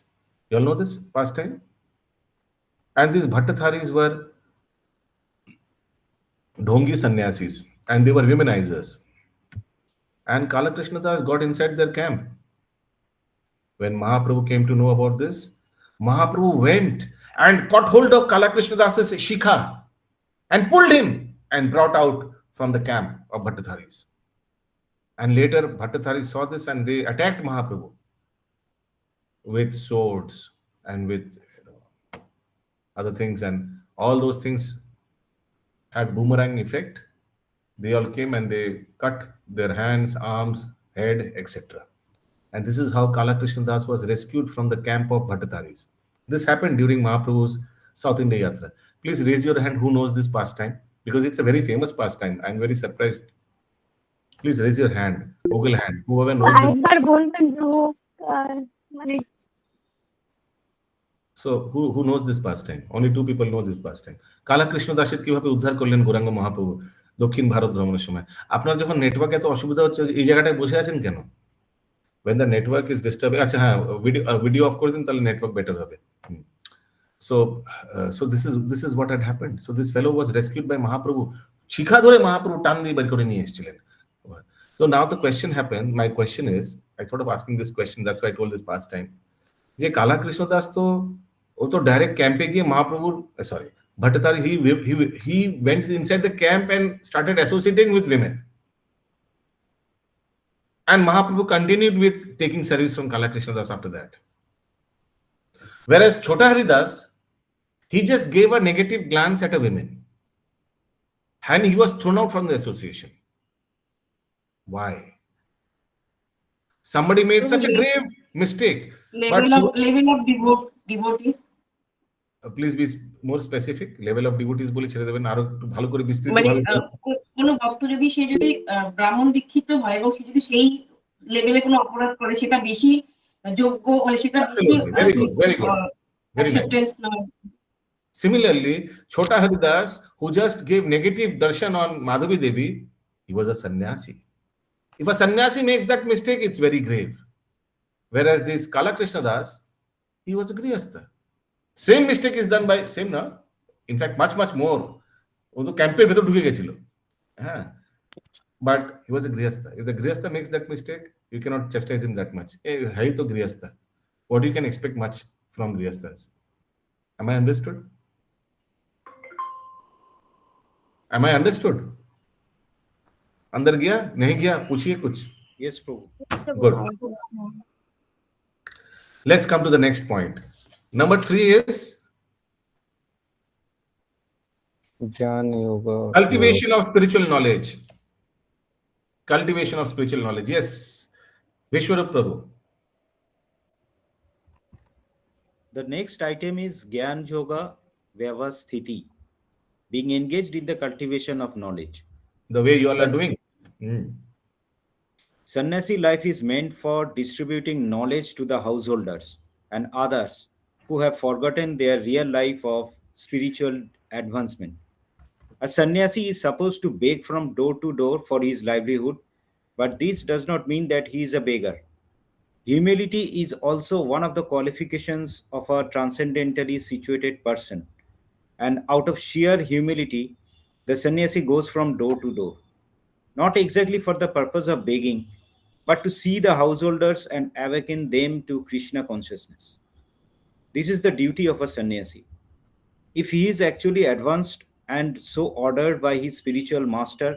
You all know this pastime? And these Bhattatharis were Dhongi sannyasis and they were womenizers. And Kalakrishna Das got inside their camp. When Mahaprabhu came to know about this, Mahaprabhu went and caught hold of Kalakrishna Das's shikha and pulled him and brought out from the camp of Bhattatharis. And later Bhattatharis saw this and they attacked Mahaprabhu with swords and with other things, and all those things had boomerang effect. They all came and they cut their hands, arms, head, etc. And this is how Kalakrishna Das was rescued from the camp of Bhattatharis. This happened during Mahaprabhu's South India Yatra. Please raise your hand who knows this pastime, because it's a very famous pastime. I'm very surprised. Please raise your hand, Google hand, whoever knows this. একবার বলবেন প্রভু, মানে So who knows this pastime? Only 2 people know this pastime. Kalakrishna দাসের কিভাবে উদ্ধার করলেন গৌরাঙ্গ মহাপ্রভু দক্ষিণ ভারত ভ্রমণের সময়। আপনার যখন নেটওয়ার্ক এত অসুবিধা হচ্ছে, এই জায়গাটায় বসে আছেন কেন? When the network is disturbed, আচ্ছা হ্যাঁ, ভিডিও অফ করে দিন, তাহলে নেটওয়ার্ক বেটার হবে। So this is what had happened. So this fellow was rescued by Mahaprabhu. শিখা ধরে মহাপ্রভু টান দিয়ে বের করে নিয়ে এসেছিলেন। So now the question happened. My question is, I thought of asking this question. That's why I told this past time. যে কালা কৃষ্ণদাস তো ও তো ডাইরেক্ট ক্যাম্পে গিয়ে মহাপ্রভুর sorry Bhattacharya he went inside the camp and started associating with women, and Mahaprabhu continued with taking service from Kala Krishnadas after that. Whereas Chota Haridas, he just gave a negative glance at a woman and he was thrown out from the association. Why? Somebody made such a grave mistake. Level of devotees. Please be more specific. Level of devotees বলে ছেড়ে দেবেন, আরো একটু ভালো করে বিস্তৃত মানে ভাবে। কোনো ভক্ত যদি সে যদি ব্রাহ্মণ দীক্ষিত হয় এবং সে যদি সেই লেভেলে কোনো অপরাধ করে, সেটা বেশি যোগ্য, মানে সেটা বেশি Very good, very good. Very nice. acceptance না। Similarly, Chota Haridas, who just gave negative darshan on Madhavi Devi, he was a sannyasi. If a sannyasi makes that mistake, it's very grave. Whereas this Kala Krishnadas, he was a grihastha. Same mistake is done by same na. In fact, much more. ও তো ক্যাম্পের ভেতর ঢুকে গেছিল, হ্যাঁ, but he was a grihastha. If the grihastha makes that mistake, you cannot chastise him that much. है ही तो grihastha. What you can expect much from grihasthas? Am I understood? Am I understood? अंदर गया नहीं गया, पूछिए कुछ. Yes, Prabhu. Good. Let's come to the next point. Number 3 is Jnana Yoga. cultivation of spiritual knowledge. Cultivation of spiritual knowledge. Yes, Vishwarup Prabhu. The next item is Gyan Yoga Vyavasthiti, being engaged in the cultivation of knowledge. The way you all are doing. Sannyasi life is meant for distributing knowledge to the householders and others who have forgotten their real life of spiritual advancement. A sannyasi is supposed to beg from door to door for his livelihood, but this does not mean that he is a beggar. Humility is also one of the qualifications of a transcendentally situated person, and out of sheer humility, the sannyasi goes from door to door, not exactly for the purpose of begging, but to see the householders and awaken them to Krishna consciousness. This is the duty of a sannyasi. If he is actually advanced and so ordered by his spiritual master,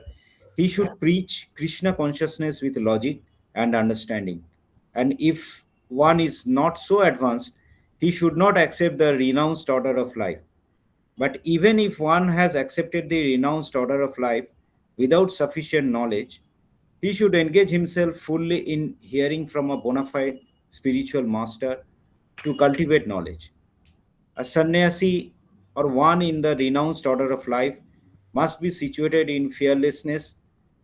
he should preach Krishna consciousness with logic and understanding. And if one is not so advanced, he should not accept the renounced order of life. But even if one has accepted the renounced order of life without sufficient knowledge, he should engage himself fully in hearing from a bona fide spiritual master to cultivate knowledge. A sannyasi or one in the renounced order of life must be situated in fearlessness,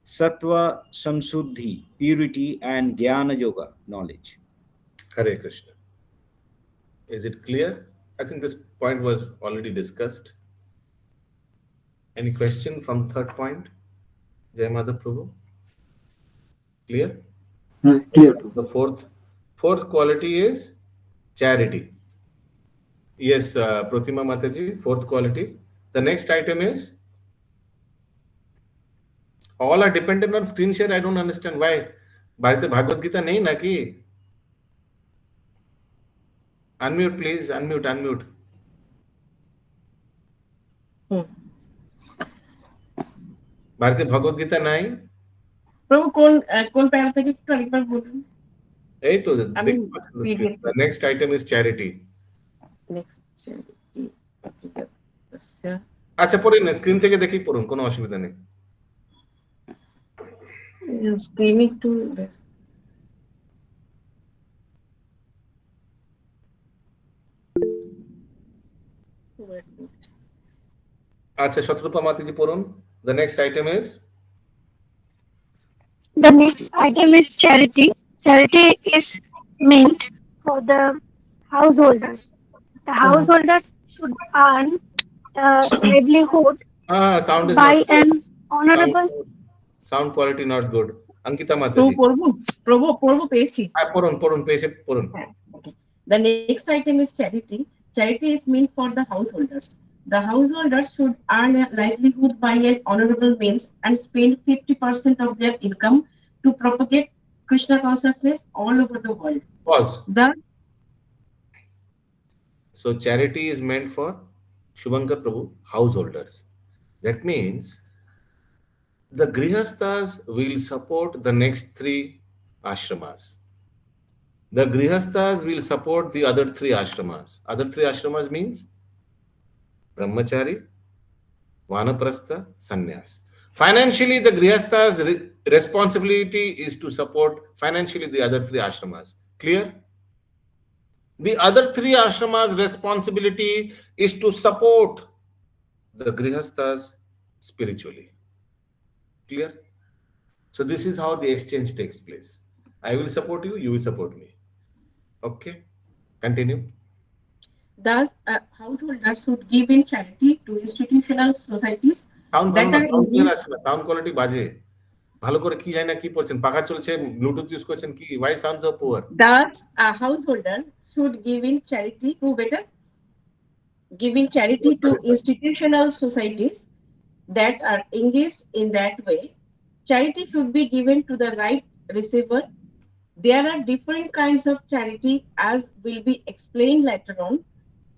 sattva, samsuddhi, purity, and jnana yoga knowledge. Hare Krishna. Is it clear? I think this point was already discussed. Any question from the third point? Jai Mother Prabhu. Clear? Clear. The fourth quality is charity. Yes, Pratima Mataji, fourth quality. The next item is all are dependent on screen share. I don't understand why. Bharati Bhagavad Gita nahi na ki? Unmute please, unmute. Bharati Bhagavad Gita nahi? প্রভু কোন প্যারা থেকে একটু আরেকবার বলুন। এই তো the next item is charity. Next charity. আচ্ছা পড়ুন, স্ক্রিন থেকে দেখি পড়ুন, কোনো অসুবিধা নেই। স্ক্রিন একটু আচ্ছা শত্রুপা মাতাজি পড়ুন। The next item is The next item is charity. Charity is meant for the householders. The householders should earn livelihood sound is by not an honorable. sound quality not good. Ankita Mataji. প্রভু পেয়েছি। পড়ুন পেয়েছে পড়ুন। The next item is charity. Charity is meant for the householders. The householders should earn a livelihood by an honorable means and spend 50% of their income to propagate Krishna consciousness all over the world. Pause. The So charity is meant for Shubhankar Prabhu householders. That means the grihasthas will support the next three ashramas. The grihasthas will support the other three ashramas. Other three ashramas means brahmachari, vanaprastha, sannyas. Financially, the grihastha's responsibility is to support financially the other three ashramas. Clear? The other three ashramas' responsibility is to support the grihasthas spiritually. Clear? So this is how the exchange takes place. I will support you, you will support me. Okay? Continue. thus householders should give in charity to institutional societies sound ভালো that না, are sound clear engaged. আসছে না, sound quality বাজে। ভালো করে কি জানি না কি পড়ছেন, পাখা চলছে, ব্লুটুথ ইউজ করছেন কি? Why sounds so poor? Thus, a householder should give in charity to better giving charity to institutional societies that are engaged in that way. Charity should be given to the right receiver. There are different kinds of charity, as will be explained later on.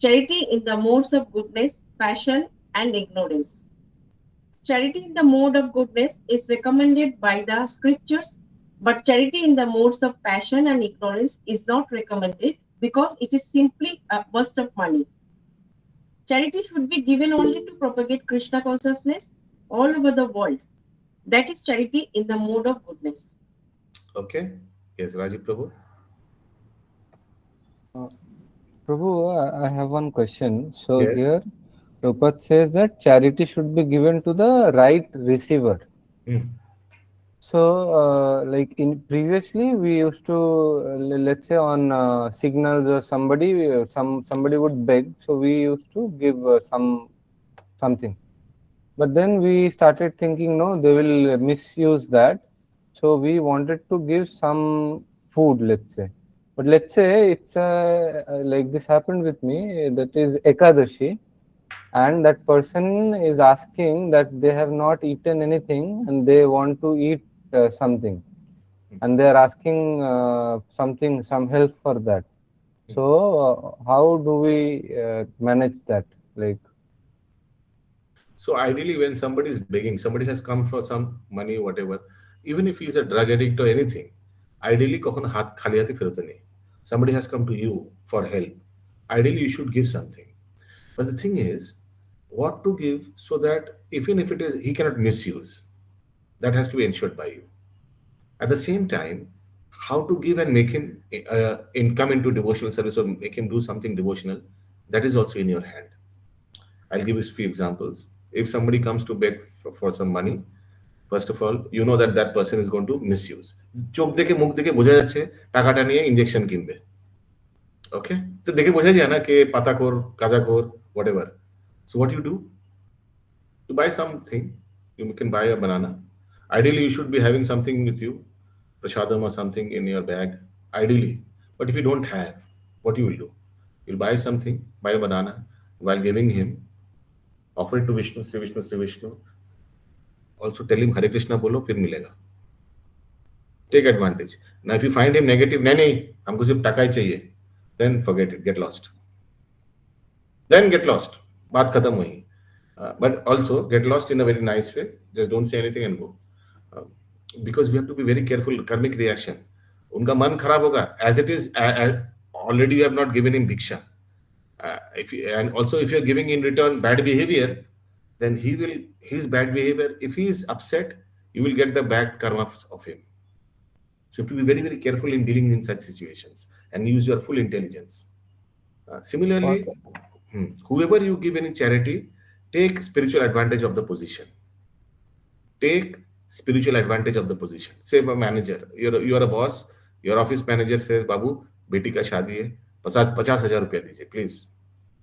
Charity in the modes of goodness, passion, and ignorance. Charity in the mode of goodness is recommended by the scriptures, but charity in the modes of passion and ignorance is not recommended because it is simply a waste of money. Charity should be given only to propagate Krishna consciousness all over the world. That is charity in the mode of goodness. Okay? Yes, Rajiv Prabhu. Prabhu, I have one question. So Yes. here, Prabhupada says that charity should be given to the right receiver. Hmm. So, like in previously, we used to let's say on signals or somebody would beg, so we used to give something. But then we started thinking, no, they will misuse that. So we wanted to give some food, let's say. But let's say it's like this happened with me. That is Ekadashi, and that person is asking that they have not eaten anything and they want to eat something, and they are asking some help for that. So how do we manage that? Like, So ideally, when somebody is begging, somebody has come for some money, whatever, even if he's a drug addict or anything, ideally, কখনো হাত খালি হাতে ফেরত নেই. Somebody has come to you for help. Ideally, you should give something. But the thing is, what to give so that even if it is, he cannot misuse. That has to be ensured by you. At the same time, how to give and make him come into devotional service or make him do something devotional, that is also in your hand. I'll give you a few examples. If somebody comes to beg for some money, first of all, you know that that person is going to misuse. চোখ দেখে মুখ দেখে বোঝা যাচ্ছে টাকাটা নিয়ে injection কিনবে। ওকে, তো দেখে বোঝা যায় না কে পাতাখোর, গাঁজাখোর, whatever. So what you do? You buy something. You can buy a banana. Ideally, you should be having something with you, prasadam or something in your bag. Ideally, but if you don't have, what you will do? You'll buy something, buy a banana. While giving him, offer it to Vishnu, Sri Vishnu, Sri Vishnu. Also tell him Hare Krishna bolo, फिर मिलेगा. Take advantage. Now if you find him negative, नहीं हमको सिर्फ टका ही चाहिए, then forget it, get lost. Then get lost. बात खत्म हुई. But also get lost in a very nice way. Just don't say anything and go. Because we have to be very careful. Karmic reaction. उनका मन खराब होगा. As it is, already you have not given him bhiksha. And also if you're giving in return bad behavior, then his bad behavior, if he is upset, you will get the bad karma of him. So you have to be very, very careful in dealing in such situations and use your full intelligence. Similarly, whoever you give any charity, take spiritual advantage of the position. Take spiritual advantage of the position. Say a manager, you're a boss, your office manager says, Babu, बेटी का शादी है, 50,000 रुपया दीजिए, please.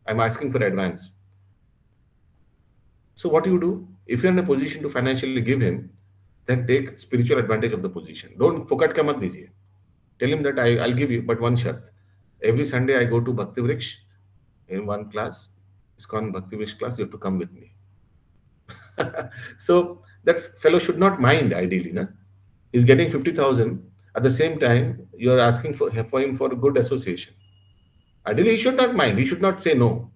I'm asking for advance. So what you do, if you're in a position to financially give him, then take spiritual advantage of the position. Don't फोकट का मत दीजिए. Tell him that I'll give you, but one shart. Every Sunday I go to Bhakti Vriksh in one class, ISKCON Bhakti Vriksh class, you have to come with me. So that fellow should not mind ideally, na? He's getting 50,000. At the same time, you are asking for him for a good association. Ideally, he should not mind. He should not say no.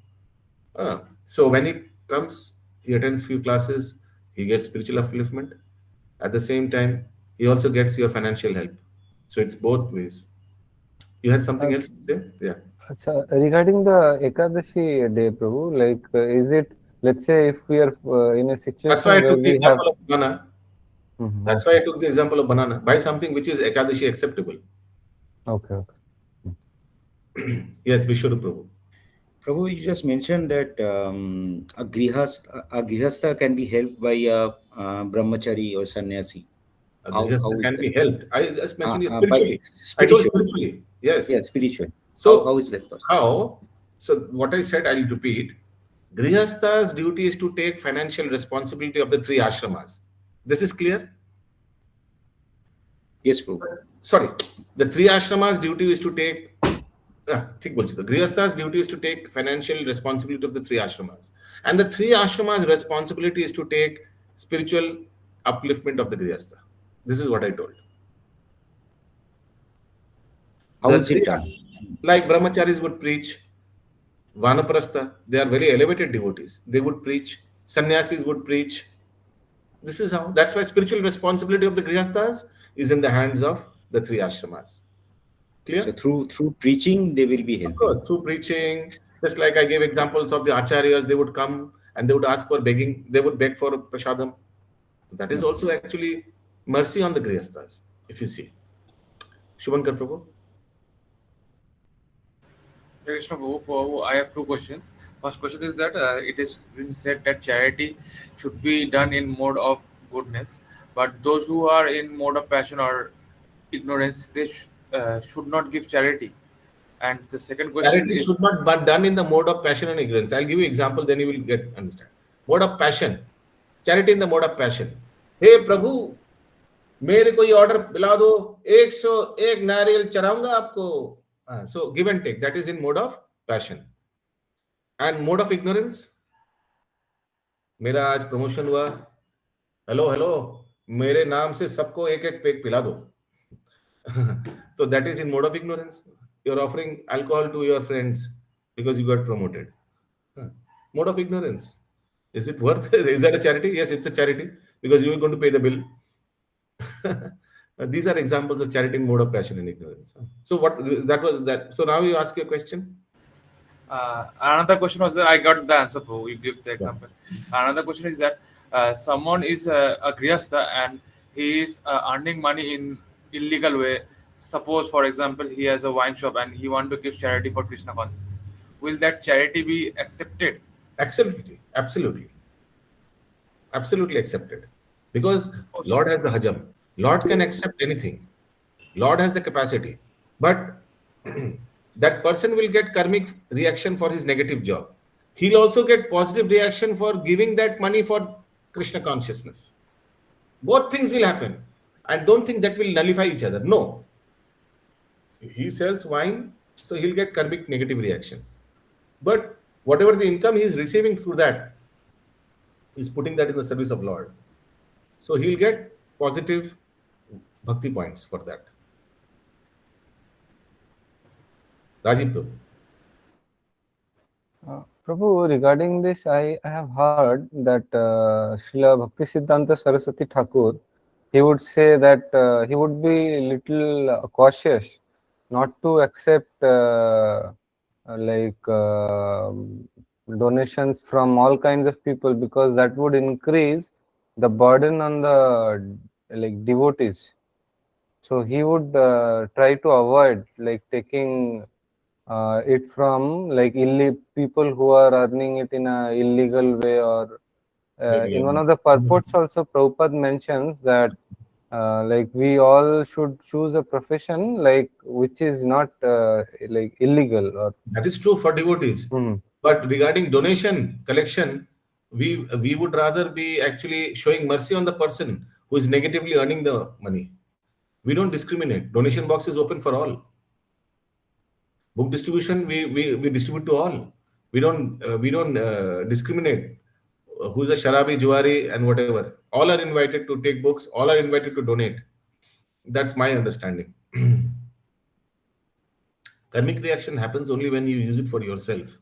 So when he comes, he attends few classes, he gets spiritual upliftment. At the same time, he also gets your financial help. So it's both ways. You had something Uh, else to say? Yeah. so regarding the Ekadashi day, Prabhu, like is it, let's say if we are in a That's why situation I where took the we have. example of banana. That's why Okay, I took the example of banana. Buy something which is Ekadashi acceptable. okay, okay. Yes, Vishwarup Prabhu. Prabhu, you just mentioned that a grihastha can be helped by a brahmachari or sannyasi. How Grihastha is can that? be helped. I just mentioned it By spiritually. I told spiritual. spiritually. Yes. Yeah, spiritual. How So is that possible? how? So what I said, I'll repeat. Grihastha's duty is to take financial responsibility of the three ashramas. This is clear? Yes, Prabhu. Sorry, the three ashramas duty is to take ठीक बोल the grihastha's duty is to take financial responsibility of the three ashramas, and the three ashramas responsibility is to take spiritual upliftment of the grihastha. This is what I told. How The is three, it done? like brahmacharis would preach, vanaprastha, they are very elevated devotees, they would preach, sannyasis would preach. This is how. That's why spiritual responsibility of the grihasthas is in the hands of the three ashramas. Clear? So through preaching, they will be Of helping. course, through preaching, just like I gave examples of the acharyas, they would come and they would ask for begging, they would beg for prasadam. That is Okay. also actually mercy on the grihasthas, if you see. Shubhankar Prabhu? Krishna Prabhu, I have two questions. First question is that it is been said that charity should be done in mode of goodness, but those who are in mode of passion or ignorance, they should not give charity. And the second question Charity is, should not be done in the mode of passion and ignorance. I'll give you example, then you will get understand. Mode of passion. Charity in the mode of passion. Hey Prabhu, मेरे को ये order दिला दो, 101 नारियल चढ़ाऊंगा आपको. So give and take, that is in mode of passion. And mode of ignorance, मेरा आज promotion हुआ, हेलो हेलो, मेरे नाम से सबको एक एक पेग पिला दो. So that is in mode of ignorance. You're offering alcohol to your friends because you got promoted. Mode of ignorance. Is it worth? Is that a charity? Yes, it's a charity because you are going to pay the bill. These are examples of charity in mode of passion and ignorance. So what that was that. So now you ask your question. another question was that I got the answer, Prabhu. You give the example. Another question is that someone is a grihastha and he is earning money in illegal way. Suppose, for example, he has a wine shop and he want to give charity for Krishna consciousness. Will that charity be accepted? Absolutely, absolutely, absolutely accepted. Because Lord has the hajam. Lord can accept anything. Lord has the capacity. But that person will get karmic reaction for his negative job. He'll also get positive reaction for giving that money for Krishna consciousness. Both things will happen. And don't think that will nullify each other. No. He sells wine, so he'll get karmic negative reactions. But whatever the income he is receiving through that, he's putting that in the service of Lord. So he'll get positive bhakti points for that. Rajiv Prabhu. Prabhu, regarding this, I have heard that Srila Bhakti Siddhanta Saraswati Thakur, he would say that he would be little cautious not to accept donations from all kinds of people because that would increase the burden on the devotees. So he would try to avoid taking it from people who are earning it in a illegal way, or in one of the purports also Prabhupada mentions that we all should choose a profession which is not illegal. Or that is true for devotees. But regarding donation collection, we would rather be actually showing mercy on the person who is negatively earning the money. We don't discriminate. Donation box is open for all. Book distribution, we distribute to all. We don't discriminate who's a sharabi, juari, and whatever. All are invited to take books. All are invited to donate. That's my understanding. Karmic reaction happens only when you use it for yourself.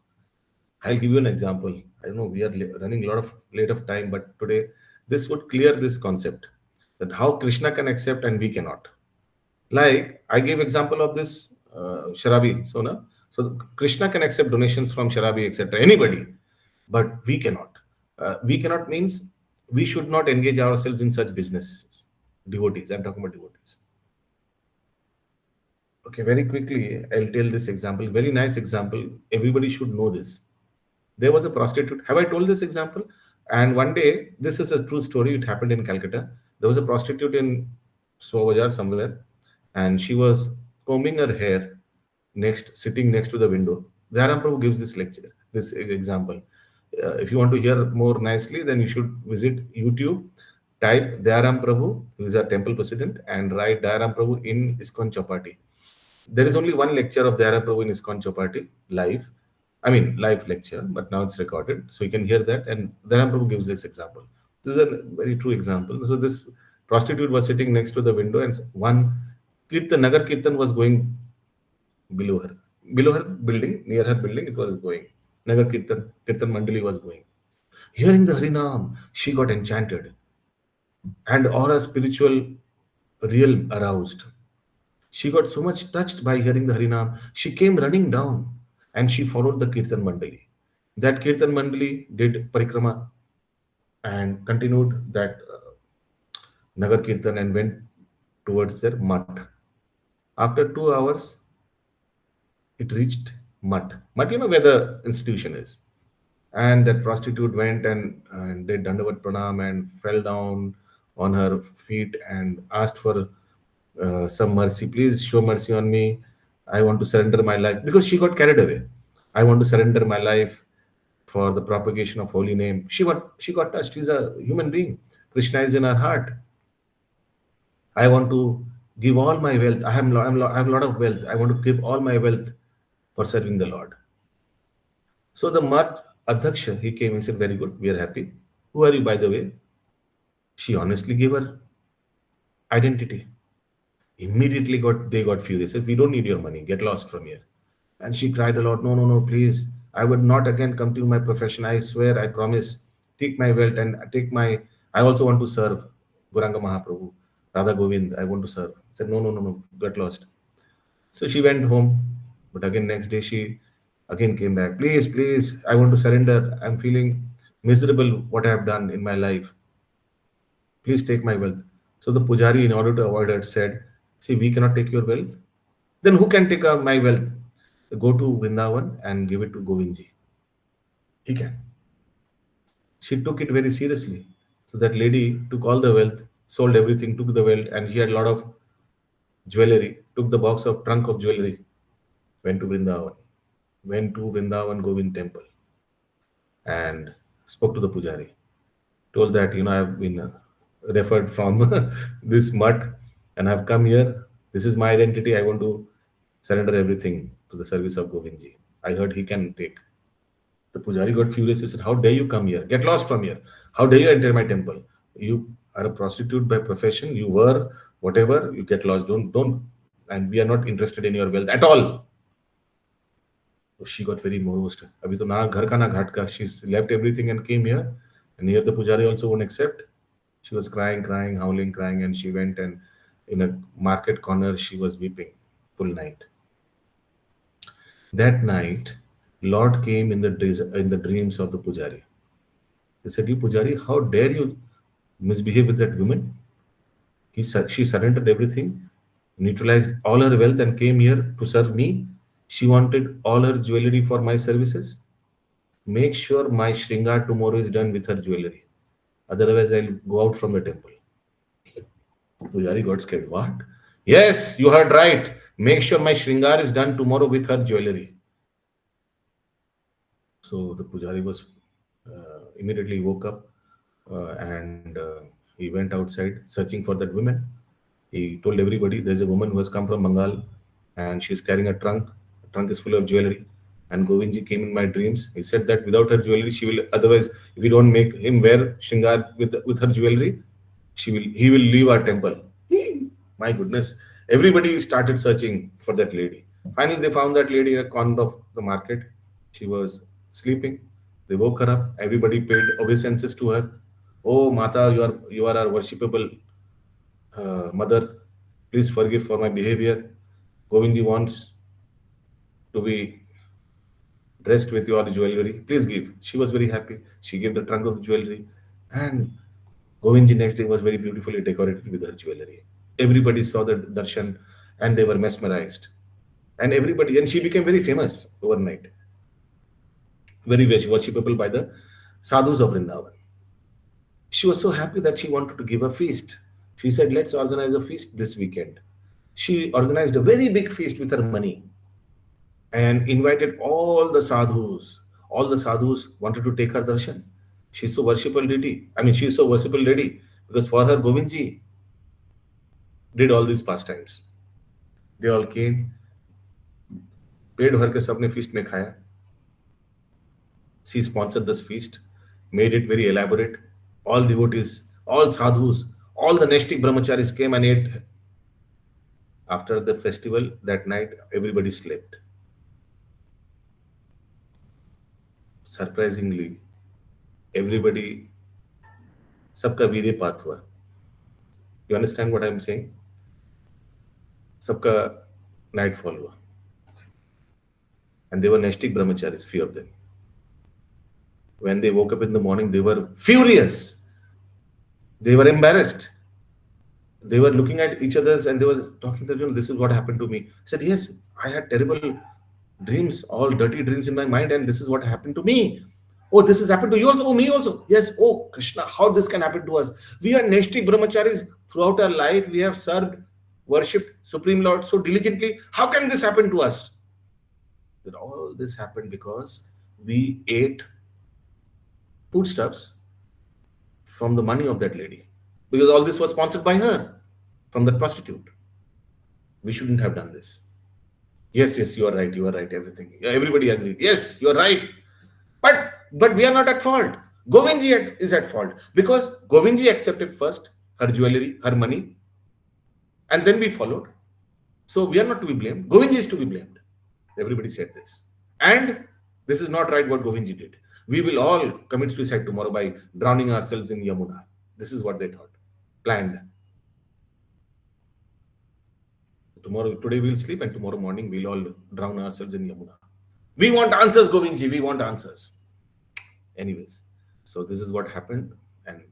I'll give you an example. I know we are running a lot of late of time, but today this would clear this concept that how Krishna can accept and we cannot. Like I gave example of this Sharabi. So Krishna can accept donations from Sharabi, etc. Anybody, but we cannot. We cannot means we should not engage ourselves in such businesses. Devotees. I'm talking about devotees. Okay, very quickly, I'll tell this example. Very nice example. Everybody should know this. There was a prostitute. Have I told this example? And one day, this is a true story. It happened in Calcutta. There was a prostitute in Sovajar somewhere, and she was combing her hair sitting next to the window. Dharam Prabhu gives this lecture, this example. If you want to hear more nicely, then you should visit YouTube. Type Dharam Prabhu, who is our temple president, and write Dharam Prabhu in ISKCON Chapati. There is only one lecture of Dharam Prabhu in ISKCON Chapati live. I mean, live lecture, but now it's recorded. So you can hear that. And Dharam Prabhu gives this example. This is a very true example. So this prostitute was sitting next to the window, and one Nagar Kirtan was going below her. Below her building, near her building, it was going. Nagar Kirtan Mandali was going. Hearing the Harinam, she got enchanted. And all her spiritual realm aroused. She got so much touched by hearing the Harinam, she came running down and she followed the Kirtan Mandali. That Kirtan Mandali did parikrama and continued that Nagar Kirtan and went towards their mutt. After 2 hours, it reached mutt. Mutt, you know where the institution is. And that prostitute went and did Dandavat Pranam and fell down on her feet and asked for some mercy. Please show mercy on me. I want to surrender my life. Because she got carried away. I want to surrender my life for the propagation of holy name. She got touched. She's a human being. Krishna is in her heart. I want to give all my wealth. I have a lot of wealth. I want to give all my wealth for serving the Lord. So the Mat Adhaksha, he came and said, very good, we are happy. Who are you, by the way? She honestly gave her identity. Immediately they got furious. Said, we don't need your money. Get lost from here. And she cried a lot. No, please. I would not again come to my profession. I swear, I promise. Take my wealth and I also want to serve Gauranga Mahaprabhu, Radha Govind. I want to serve. I said, no, get lost. So she went home. But again, next day, she again came back. Please, I want to surrender. I'm feeling miserable what I have done in my life. Please take my wealth. So the Pujari, in order to avoid it, said, see, we cannot take your wealth. Then who can take my wealth? Go to Vrindavan and give it to Govindji. He can. She took it very seriously. So that lady took all the wealth, sold everything, took the wealth, and she had a lot of jewelry, took the trunk of jewelry, went to Vrindavan Govind temple and spoke to the Pujari. Told that, I've been referred from this mutt and I've come here. This is my identity. I want to surrender everything to the service of Govindji. I heard he can take. The Pujari got furious. He said, how dare you come here? Get lost from here. How dare you enter my temple? You are a prostitute by profession. You were whatever. You get lost. Don't. And we are not interested in your wealth at all. So she got very morose. Abhi to na ghar ka na ghat ka. She's left everything and came here. And here the Pujari also won't accept. She was crying, howling, crying, and she went and in a market corner, she was weeping full night. That night, Lord came in the dreams of the Pujari. He said, you Pujari, how dare you misbehave with that woman? She surrendered everything, neutralized all her wealth and came here to serve me. She wanted all her jewelry for my services. Make sure my Shringar tomorrow is done with her jewelry. Otherwise, I'll go out from the temple. Pujari got scared. What? Yes, you heard right. Make sure my Shringar is done tomorrow with her jewelry. So the Pujari was immediately woke up and he went outside searching for that woman. He told everybody there's a woman who has come from Bengal and she's carrying a trunk. The trunk is full of jewelry. And Govindji came in my dreams. He said that without her jewelry, she will. Otherwise, if we don't make him wear Shringar with her jewelry, he will leave our temple. My goodness, everybody started searching for that lady. Finally, they found that lady in a corner of the market. She was sleeping. They woke her up. Everybody paid obeisances to her. Oh, Mata, you are our worshipable mother. Please forgive for my behavior. Govindji wants to be dressed with your jewelry. Please give. She was very happy. She gave the trunk of jewelry, and Govindji next day was very beautifully decorated with her jewelry. Everybody saw the darshan, and they were mesmerized. And she became very famous overnight, very worshipable by the sadhus of Vrindavan. She was so happy that she wanted to give a feast. She said, "Let's organize a feast this weekend." She organized a very big feast with her money and invited all the sadhus. All the sadhus wanted to take her darshan. She's so worshipful lady. I mean, she's so worshipful lady because for her, Govindji did all these pastimes. They all came, पेट भर के सबने feast में खाया. She sponsored this feast, made it very elaborate. All devotees, all sadhus, all the Nashtik brahmacharis came and ate. After the festival, that night, everybody slept. Surprisingly, everybody, सबका वीर्यपात हुआ. You understand what I'm saying? सबका nightfall हुआ. And they were Nashtik brahmacharis, few of them. When they woke up in the morning, they were furious. They were embarrassed. They were looking at each other and they were talking that, this is what happened to me. I said, yes, I had terrible dreams, all dirty dreams in my mind, and this is what happened to me. Oh, this has happened to you also? Oh, me also? Yes. Oh, Krishna, how this can happen to us? We are Nashtik brahmacharis throughout our life. We have served, worshipped Supreme Lord so diligently. How can this happen to us? That all this happened because we ate foodstuffs from the money of that lady. Because all this was sponsored by her, from that prostitute. We shouldn't have done this. Yes, you are right, everything. Everybody agreed. Yes, you are right. But we are not at fault. Govindji is at fault. Because Govindji accepted first her jewelry, her money, and then we followed. So we are not to be blamed. Govindji is to be blamed. Everybody said this. And this is not right what Govindji did. We will all commit suicide tomorrow by drowning ourselves in Yamuna. This is what they thought, planned. Today we'll sleep and tomorrow morning we'll all drown ourselves in Yamuna. We want answers, Govindji, we want answers. Anyways, so this is what happened. And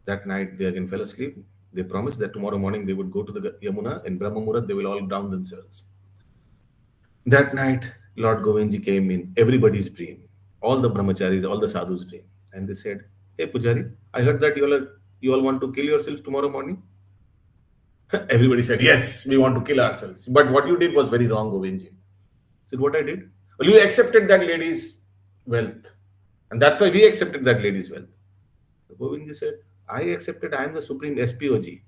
that night they again fell asleep. They promised that tomorrow morning they would go to the Yamuna and Brahma Muhurat, they will all drown themselves. That night, Lord Govindji came in everybody's dream. All the brahmacharis, all the sadhus dream. And they said, hey Pujari, I heard that you all want to kill yourselves tomorrow morning. Everybody said, yes, we want to kill ourselves. But what you did was very wrong, Govindji. I said, what I did? Well, you accepted that lady's wealth. And that's why we accepted that lady's wealth. Govindji said, I accepted, I am the supreme SPOG.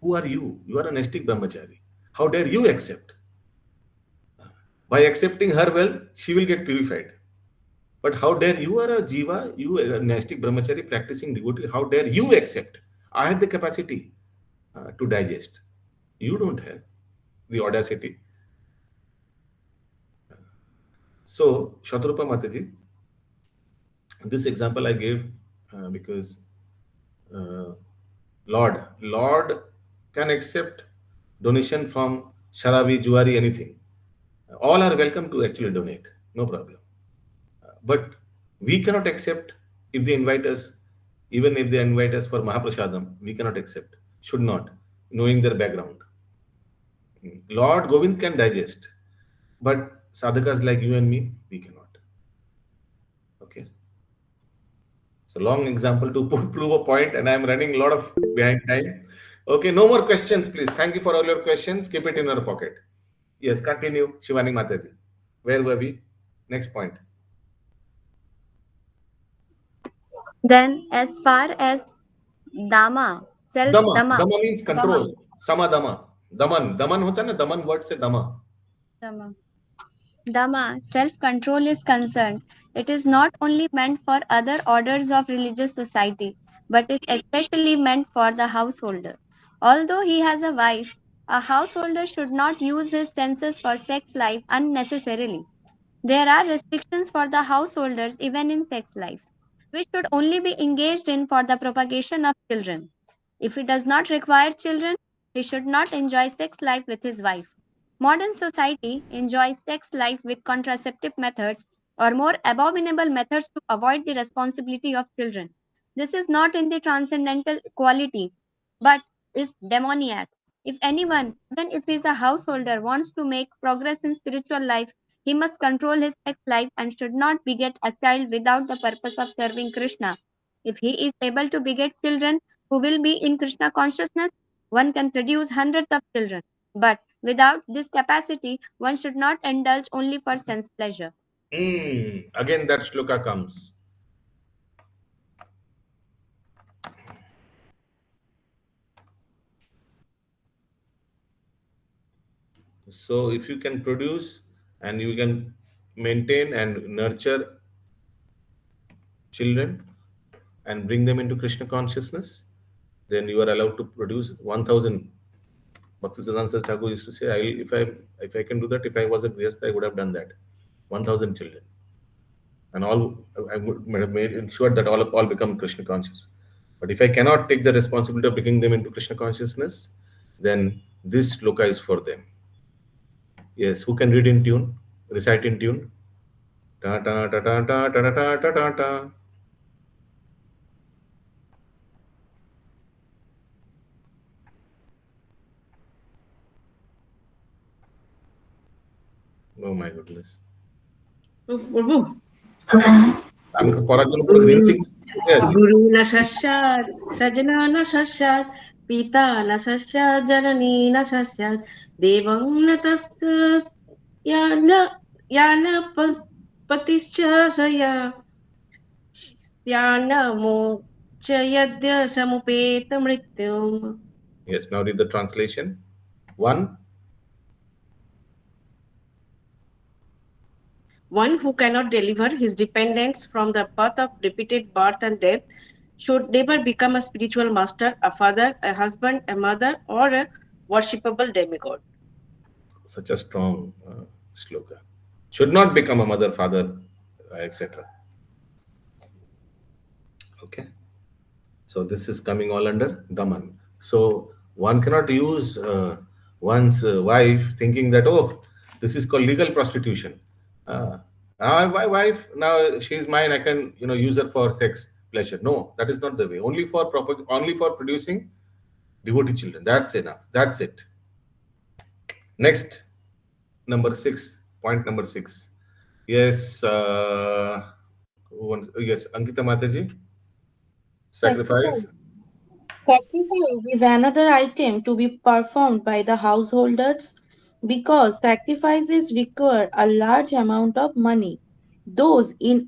Who are you? You are a Nashtik brahmachari. How dare you accept? By accepting her wealth, she will get purified. But how dare you are a jiva, you are a Nashtik brahmachari practicing devotee, how dare you accept? I have the capacity to digest. You don't have the audacity. So, Shatrupa Mataji, this example I gave because Lord can accept donation from Sharabi, Juari, anything. All are welcome to actually donate, no problem. But we cannot accept if they invite us, even if they invite us for Mahaprasadam, we cannot accept, should not, knowing their background. Lord Govind can digest, but sadhakas like you and me, we cannot. Okay. So long example to prove a point, and I am running a lot of behind time. Okay, no more questions, please. Thank you for all your questions. Keep it in your pocket. Yes, continue, Shivani Mataji. Where were we? Next point. Then, as far as Dama, Dama means control. Sama Dama. Daman hota na, Daman word se Dama. Dama, self-control is concerned, it is not only meant for other orders of religious society, but is especially meant for the householder. Although he has a wife, a householder should not use his senses for sex life unnecessarily. There are restrictions for the householders even in sex life, which should only be engaged in for the propagation of children. If he does not require children, he should not enjoy sex life with his wife. Modern society enjoys sex life with contraceptive methods or more abominable methods to avoid the responsibility of children. This is not in the transcendental quality, but is demoniac. If anyone, even if he is a householder, wants to make progress in spiritual life, he must control his sex life and should not beget a child without the purpose of serving Krishna. If he is able to beget children who will be in Krishna consciousness, one can produce hundreds of children. But without this capacity, one should not indulge only for sense pleasure. Again, that shloka comes. So, if you can produce and you can maintain and nurture children and bring them into Krishna consciousness, then you are allowed to produce 1,000. Bhaktisiddhanta Thakur used to say, if I can do that, if I was a Grihastha, I would have done that. 1,000 children. And all I would have made ensured that all become Krishna conscious. But if I cannot take the responsibility of bringing them into Krishna consciousness, then this shloka is for them. Yes, who can read in tune? Recite in tune. Ta ta ta ta ta ta ta ta ta ta. Oh my goodness. আমি তো পড়ার জন্য পুরো green signal হয়ে আছি। গুরু না সস্যাৎ সজনা না সস্যাৎ পিতা না সস্যাৎ জননী না সস্যাৎ দেবং না তস্য यान पतिश्च सया यान मोचयद्य समुपेत मृत्युम्. Yes, now read the translation. One who cannot deliver his dependents from the path of repeated birth and death should never become a spiritual master, a father, a husband, a mother, or a worshipable demigod. Such a strong shloka. Should not become a mother, father, etc. Okay. So this is coming all under Daman. So one cannot use one's wife thinking that, oh, this is called legal prostitution. My wife, now she's mine, I can use her for sex pleasure. No, that is not the way. Only for producing devotee children. That's enough. That's it. Next, point number 6. Yes, yes, Ankita Mataji. Sacrifice. Sacrifice is another item to be performed by the householders because sacrifices require a large amount of money. Those in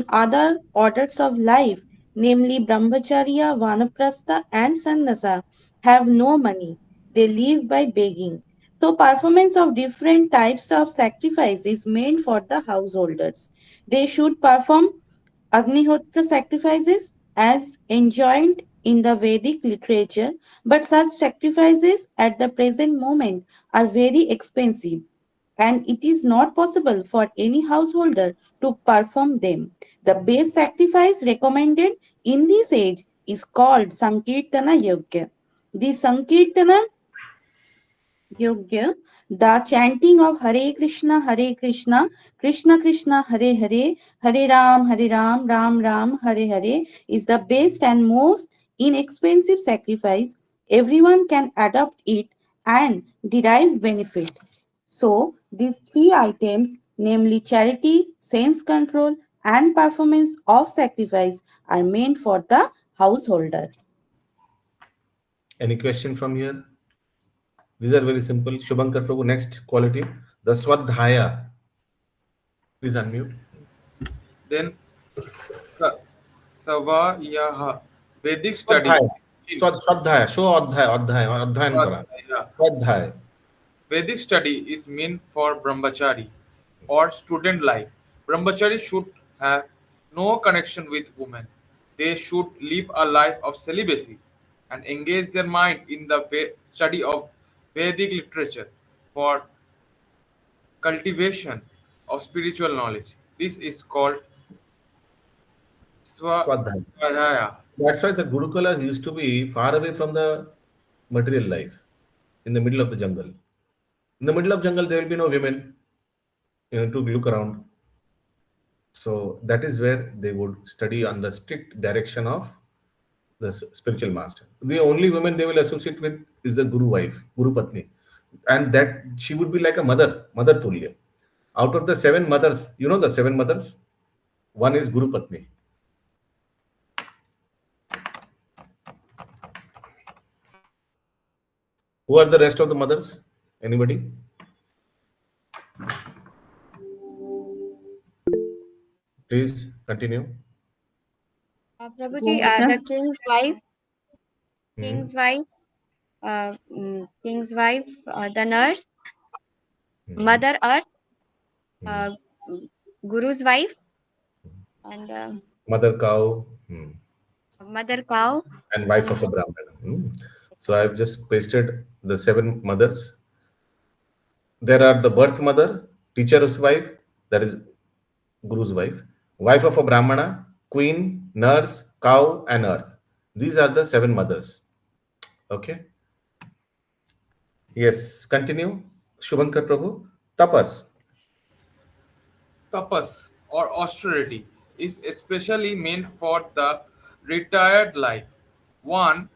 other orders of life, namely Brahmacharya, Vanaprastha, and Sannyasa, have no money. They live by begging. So, performance of different types of sacrifice is meant for the householders. They should perform Agnihotra sacrifices as enjoined in the Vedic literature, but such sacrifices at the present moment are very expensive and it is not possible for any householder to perform them. The base sacrifice recommended in this age is called Sankirtana Yogya. The Sankirtana Yogya, the chanting of Hare Krishna, Krishna Krishna, Hare Hare, Hare Ram, Ram Ram, Hare Hare, is the best and most inexpensive sacrifice. Everyone can adopt it and derive benefit. So, these 3 items, namely charity, sense control, and performance of sacrifice, are meant for the householder. Any question from here? These are very simple. Shubhankar Prabhu, next quality. The Swadhyaya. Please unmute. Then Savayaha, Vedic study. Swadhyaya. Show Adhyaya. Swadhyaya. Vedic study is meant for brahmachari or student life. Brahmachari should have no connection with women. They should live a life of celibacy. and engage their mind in the study of Vedic literature for cultivation of spiritual knowledge. This is called Swadhyay. Swadhyaya. That's why the Gurukulas used to be far away from the material life, in the middle of the jungle. In the middle of jungle, there will be no women, to look around. So that is where they would study on the strict direction of the spiritual master. The only woman they will associate with is the Guru wife, Guru Patni, and that she would be like a mother, Mother Tulya. Out of the seven mothers, the seven mothers, one is Guru Patni. Who are the rest of the mothers? Anybody? Please continue. Prabhuji, the Hmm. king's wife, the nurse, Hmm. Mother Earth, Hmm. uh, Guru's wife, and Mother cow. Hmm. Mother Cow, And wife of a Brahmana. Hmm. So I've just pasted the seven mothers. There are the birth mother, teacher's wife, that is Guru's wife of a Brahmana, queen, nurse, cow, and earth. These are the seven mothers. Okay. Yes. Continue. Shubhankar Prabhu. Tapas. Tapas or austerity is especially meant for the retired life. One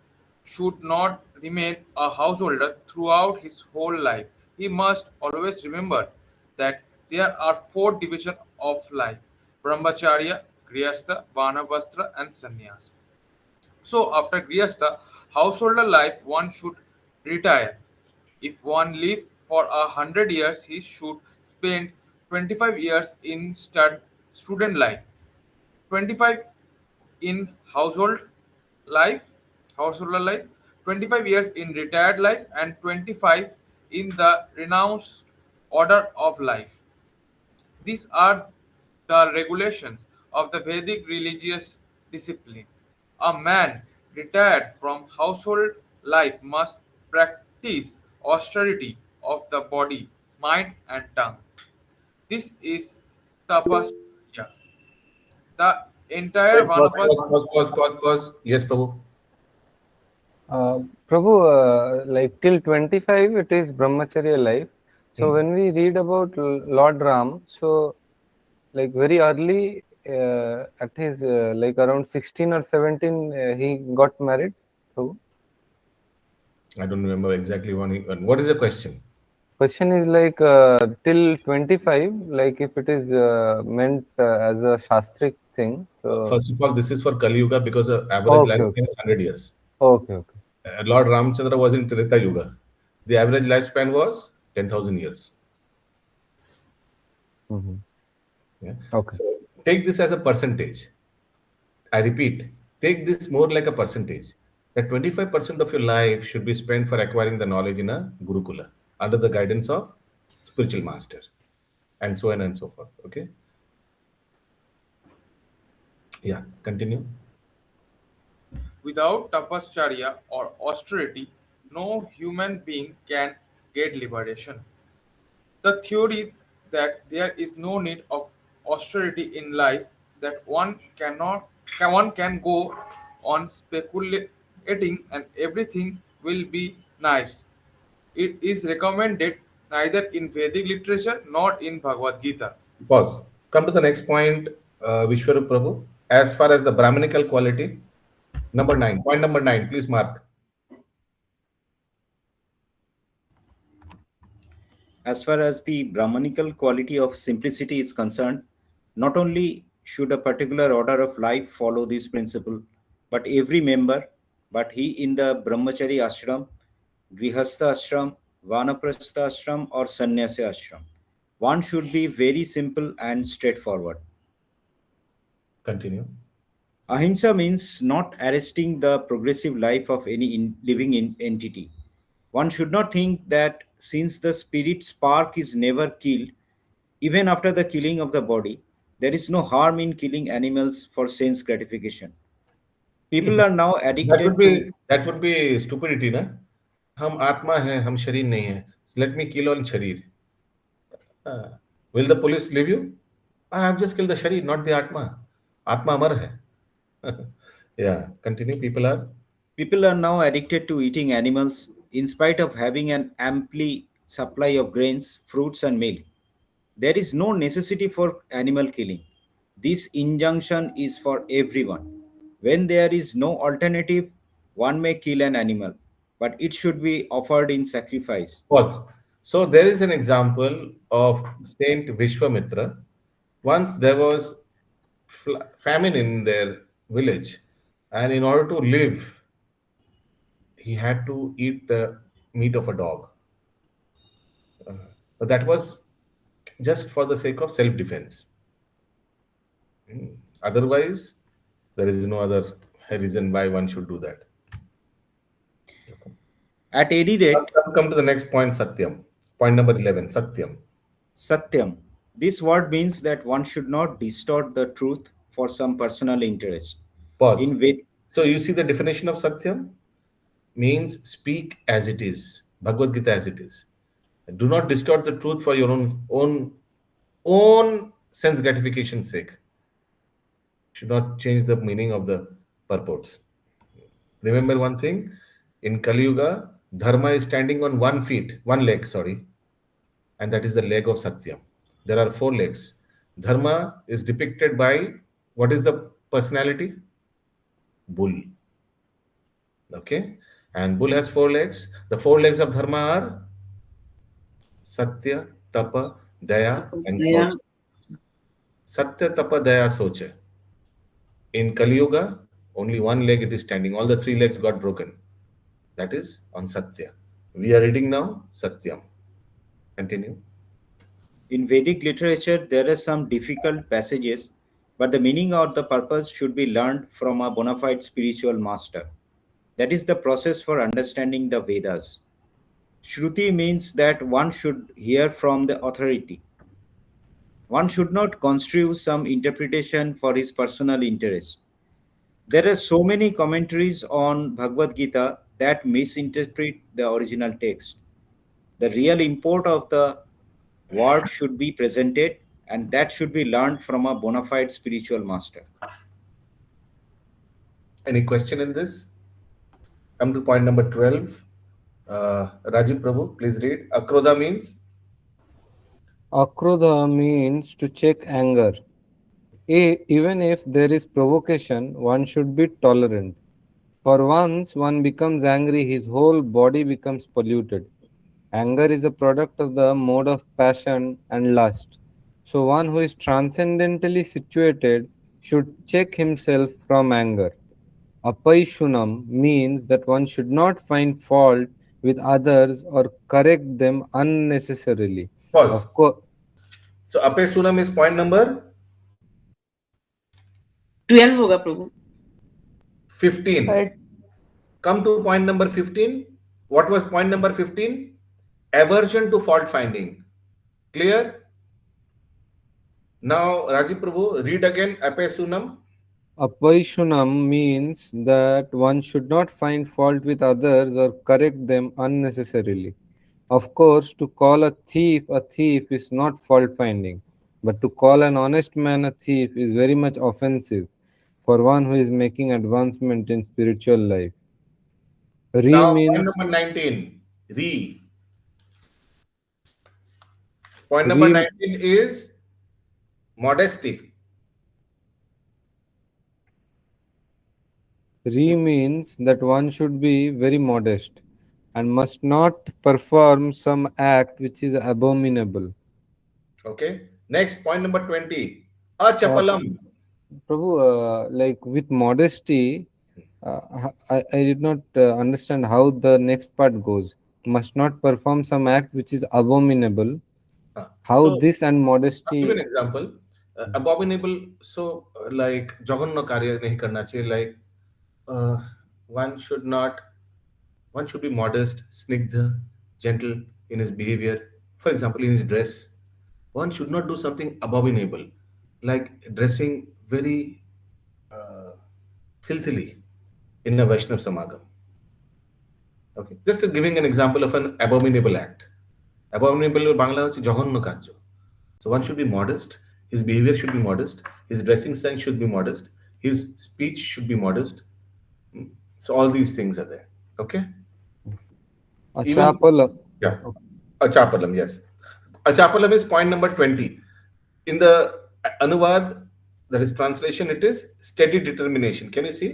should not remain a householder throughout his whole life. He must always remember that there are four divisions of life: brahmacharya, grihastha, vanavastra, and sannyas. So, after grihastha, householder life, one should retire. If one live for 100 years, he should spend 25 years in student life, 25 in life, householder life, 25 years in retired life, and 25 in the renounced order of life. These are the regulations of the Vedic religious discipline. A man retired from household life must practice austerity of the body, mind, and tongue. This is tapasya. The entire Wait, pause, Vanapasa. pause, pause, pause, pause, pause. Yes, Prabhu. Prabhu, like till 25, it is brahmacharya life. So Hmm. when we read about Lord Ram, so like very early, at his like around 16 or 17, he got married. Prabhu. I don't remember exactly what is the question? Question is like till 25, like if it is meant as a shastric thing. So First of all, this is for Kali Yuga because the average okay, lifespan okay, is 100 years. okay, okay. Lord Ramchandra was in Treta Yuga. The average lifespan was 10,000 years. Hmm. Yeah. Okay. So take this as a percentage. I repeat, take this more like a percentage. That 25% of your life should be spent for acquiring the knowledge in a Gurukula under the guidance of spiritual master, and so on and so forth. Okay. Yeah. Continue. Without tapasya or austerity, no human being can get liberation. The theory that there is no need of austerity in life, that one can go on speculating and everything will be nice. It is recommended neither in Vedic literature nor in Bhagavad Gita. Pause. Come to the next point, Vishwarup Prabhu. As far as the Brahminical quality, number nine. Point number nine. Please mark. As far as the Brahmanical quality of simplicity is concerned, not only should a particular order of life follow this principle, but every member, but he in the Brahmachari ashram, Grihastha ashram, Vanaprastha ashram, or Sannyasi ashram, one should be very simple and straightforward. Continue. Ahimsa means not arresting the progressive life of any living entity. One should not think that since the spirit spark is never killed, even after the killing of the body, there is no harm in killing animals for sense gratification. People are now That would addicted be to. that would be stupidity, ना? हम आत्मा हैं, हम शरीर नहीं है. Let me kill on शरीर. Uh, will the police leave you? I have just killed the शरीर, not the आत्मा. आत्मा अमर है. Yeah, continue. People are now addicted to eating animals in spite of having an ample supply of grains, fruits, and milk. There is no necessity for animal killing. This injunction is for everyone. When there is no alternative, one may kill an animal, but it should be offered in sacrifice. Pause. So there is an example of Saint Vishwamitra. Once there was famine in their village, and in order to live, he had to eat the meat of a dog. But that was just for the sake of self-defense. Otherwise, there is no other reason why one should do that. At any rate, Come to the next point, Satyam. Point number 11, Satyam. Satyam. This word means that one should not distort the truth for some personal interest. Pause. In Ved- So you see the definition of Satyam? Means speak as it is. Bhagavad Gita as it is. Do not distort the truth for your own sense gratification sake. Should not change the meaning of the purports. Remember one thing, in Kali Yuga, Dharma is standing on one leg, sorry, and that is the leg of Satyam. There are four legs. Dharma is depicted by what is the personality? Bull. Okay? And bull has four legs. The four legs of Dharma are Satya, Tapa, Daya, and Daya. Socha. Satya, Tapa, Daya, Socha. In Kali Yuga, only one leg it is standing. All the three legs got broken. That is on Satya. We are reading now Satyam. Continue. In Vedic literature, there are some difficult passages, but the meaning or the purpose should be learned from a bona fide spiritual master. That is the process for understanding the Vedas. Shruti means that one should hear from the authority. One should not construe some interpretation for his personal interest. There are so many commentaries on Bhagavad Gita that misinterpret the original text. The real import of the word should be presented, and that should be learned from a bona fide spiritual master. Any question in this? Come to point number 12. Rajiv Prabhu, please read. Akrodha means? Akrodha means to check anger. Even if there is provocation, one should be tolerant. For once one becomes angry, his whole body becomes polluted. Anger is a product of the mode of passion and lust. So one who is transcendentally situated should check himself from anger. Apaishunam means that one should not find fault with others or correct them unnecessarily. Pause. Of course, So Ape Sunam is point number 12 होगा प्रभु. 15. Third. Come to point number 15. What was point number 15? Aversion to fault finding. Clear? Now, Rajiv Prabhu, read again Ape Sunam. Apaishunam means that one should not find fault with others or correct them unnecessarily. Of course, to call a thief is not fault finding, but to call an honest man a thief is very much offensive for one who is making advancement in spiritual life. Re Now, point means number 19. Re. Point number Re- 19 is modesty. means that one should be very modest and must not perform some act which is abominable. Okay. Next, point number 20. Achapalam. Prabhu, like with modesty, I did not understand how the next part goes. Must not perform some act which is abominable. How So, this and I'll give modesty? an example. Abominable. So, like jaganna karya nahi karna chahiye. Like one should not. One should be modest, snigdha, gentle in his behavior. For example, in his dress, one should not do something abominable, like dressing very filthily. in a Vaishnav Samagam. Okay, just giving an example of an abominable act. Abominable Bangla হচ্ছে জঘন্য কার্য. So one should be modest, his behavior should be modest, his dressing style should be modest, his speech should be modest. So all these things are there. Okay? Even, Achapalam. yeah, Achapalam, yes. Achapalam is point number 20. In the Anuvad, that is translation, it is steady determination. Can you see?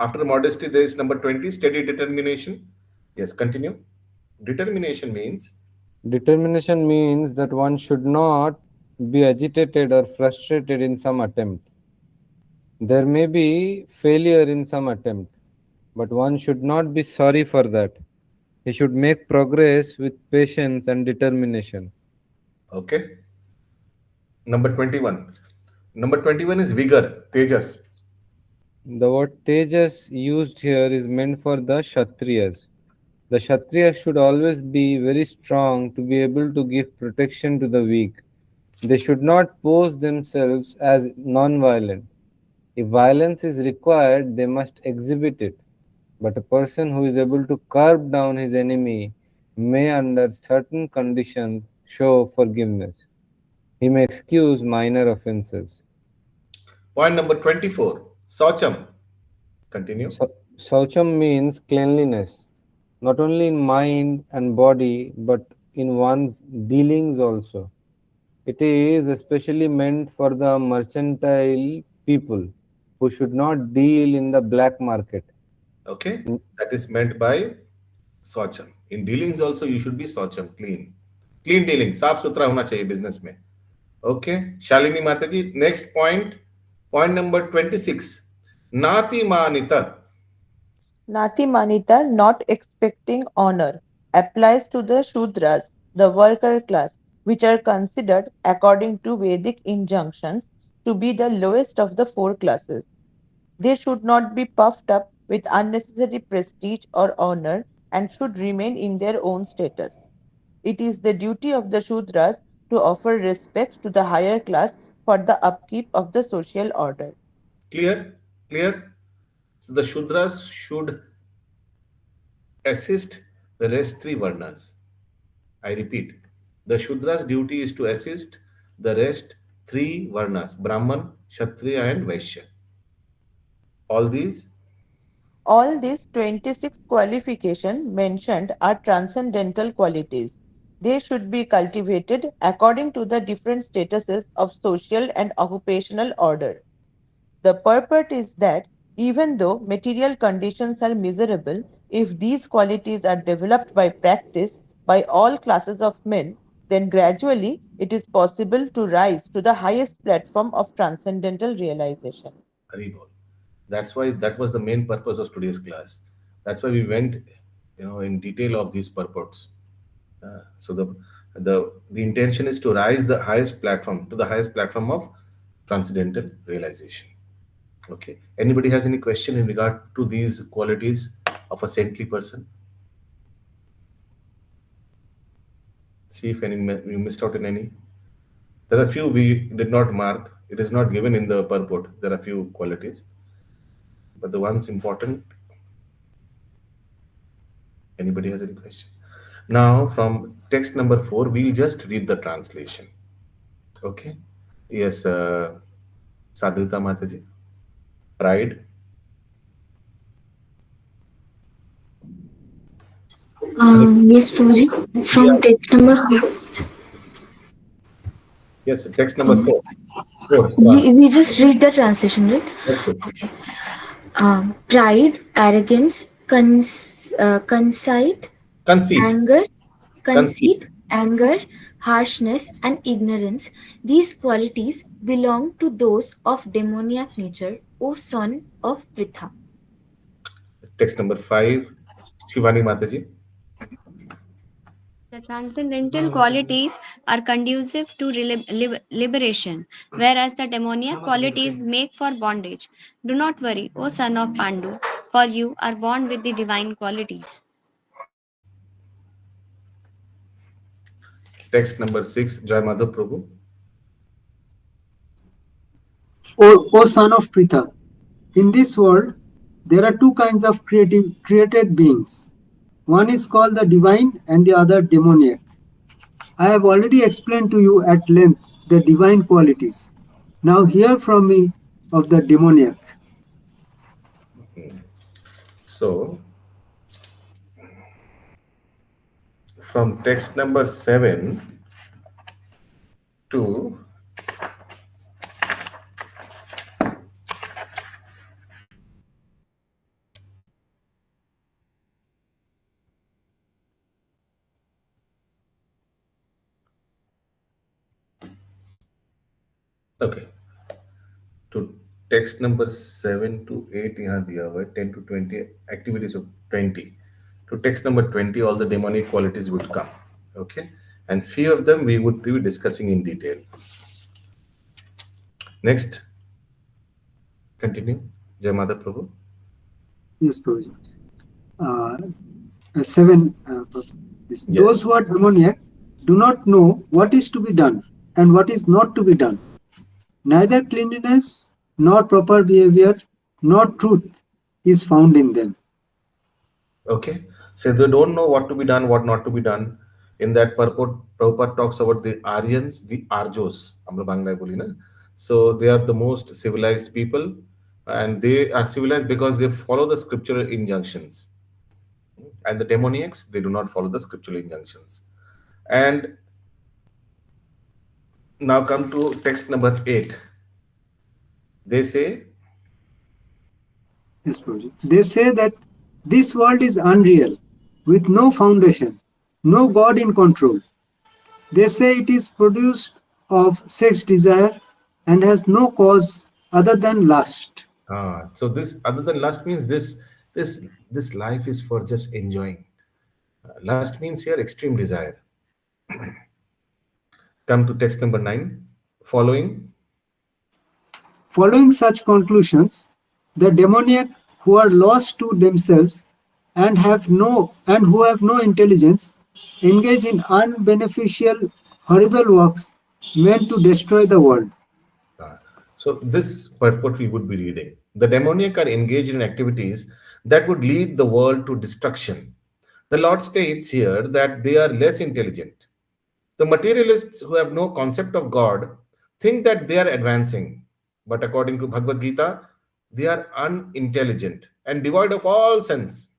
After modesty, there is number 20, steady determination. Yes, continue. Determination means Determination means that one should not be agitated or frustrated in some attempt. There may be failure in some attempt, but one should not be sorry for that. He should make progress with patience and determination. okay. Number 21. Number 21 is vigor, tejas. The word tejas used here is meant for the Kshatriyas. The Kshatriyas should always be very strong to be able to give protection to the weak. They should not pose themselves as non-violent. If violence is required, they must exhibit it. But a person who is able to curb down his enemy may, under certain conditions, show forgiveness. He may excuse minor offenses. Point number 24. Saucham. Continue. Saucham means cleanliness, not only in mind and body, but in one's dealings also. It is especially meant for the mercantile people who should not deal in the black market. Okay. That is meant by Saucham. In dealings also, you should be Saucham, clean. Clean dealing. साफ सुथरा होना चाहिए business में. Okay. Shalini Mataji, next point. Point number 26. Nati Manita. Nati Manita, not expecting honor, applies to the Shudras, the worker class, which are considered, according to Vedic injunctions, to be the lowest of the four classes. They should not be puffed up with unnecessary prestige or honor and should remain in their own status. It is the duty of the Shudras to offer respect to the higher class for the upkeep of the social order. Clear? Clear? So the Shudras should assist the rest three Varnas. I repeat, the Shudras' duty is to assist the rest three Varnas, Brahman, Kshatriya and Vaishya. All these All these 26 qualifications mentioned are transcendental qualities. They should be cultivated according to the different statuses of social and occupational order. The purport is that even though material conditions are miserable, if these qualities are developed by practice by all classes of men, then gradually it is possible to rise to the highest platform of transcendental realization. Haribol. That's why that was the main purpose of today's class. That's why we went, in detail of these purports. So the intention is to rise the highest platform to the highest platform of transcendental realization. Okay. Anybody has any question in regard to these qualities of a saintly person? See if you missed out in any. There are few we did not mark. It is not given in the purport. There are few qualities, but the ones important. Anybody has any question? Now, from text number 4, we'll just read the translation. Okay. Yes, Sadrita Mataji. Pride. Yes, Prabhuji. From text number 4. Yes, text number 4. We just read the translation, right? That's it. Okay. Pride, arrogance, conceit, anger, harshness, and ignorance. These qualities belong to those of demoniac nature, O son of Pritha. Text number 5. Shivani Mataji. The transcendental qualities are conducive to liberation, whereas the demoniac qualities make for bondage. Do not worry, O son of Pandu, for you are born with the divine qualities. Text number 6. Jai Madhav Prabhu. O son of Pritha, in this world, there are two kinds of created beings. One is called the divine and the other demoniac. I have already explained to you at length the divine qualities. Now hear from me of the demoniac. So, from text number 7 to okay, to text number 7 to 8 यहाँ दिया हुआ है 10 to 20 activities of 20. To text number 20, all the demonic qualities would come. Okay, and few of them we would be discussing in detail. Next, continue. Jai Mother Prabhu. Yes, Prabhuji. 7. Yes. Those who are demoniac do not know what is to be done and what is not to be done. Neither cleanliness, nor proper behavior, nor truth is found in them. Okay, so they don't know what to be done, what not to be done. In that purport, Prabhupada talks about the Aryans, the Arjos. Amra Bangla boli na. So they are the most civilized people, and they are civilized because they follow the scriptural injunctions. And the demoniacs, they do not follow the scriptural injunctions. And now come to text number 8. They say, Yes, Prabhuji. They say that this world is unreal, with no foundation, no God in control. They say it is produced of sex desire and has no cause other than lust. so this other than lust means this life is for just enjoying. Lust means here extreme desire. Come to text number 9. Following. Following such conclusions, the demoniac who are lost to themselves and who have no intelligence engage in unbeneficial, horrible works meant to destroy the world. So this purport we would be reading. The demoniac are engaged in activities that would lead the world to destruction. The Lord states here that they are less intelligent. The materialists who have no concept of God think that they are advancing, but according to Bhagavad Gita, they are unintelligent and devoid of all sense.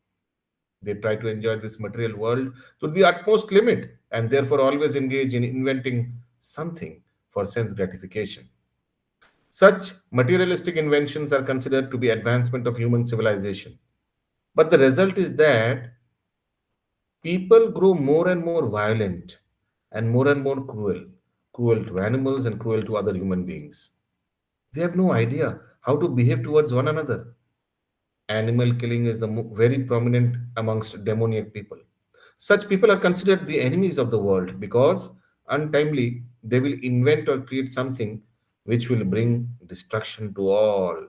They try to enjoy this material world to the utmost limit and therefore always engage in inventing something for sense gratification. Such materialistic inventions are considered to be advancement of human civilization. But the result is that people grow more and more violent and more cruel to animals and cruel to other human beings. They have no idea how to behave towards one another. Animal killing is very prominent amongst demoniac people. Such people are considered the enemies of the world because untimely they will invent or create something which will bring destruction to all.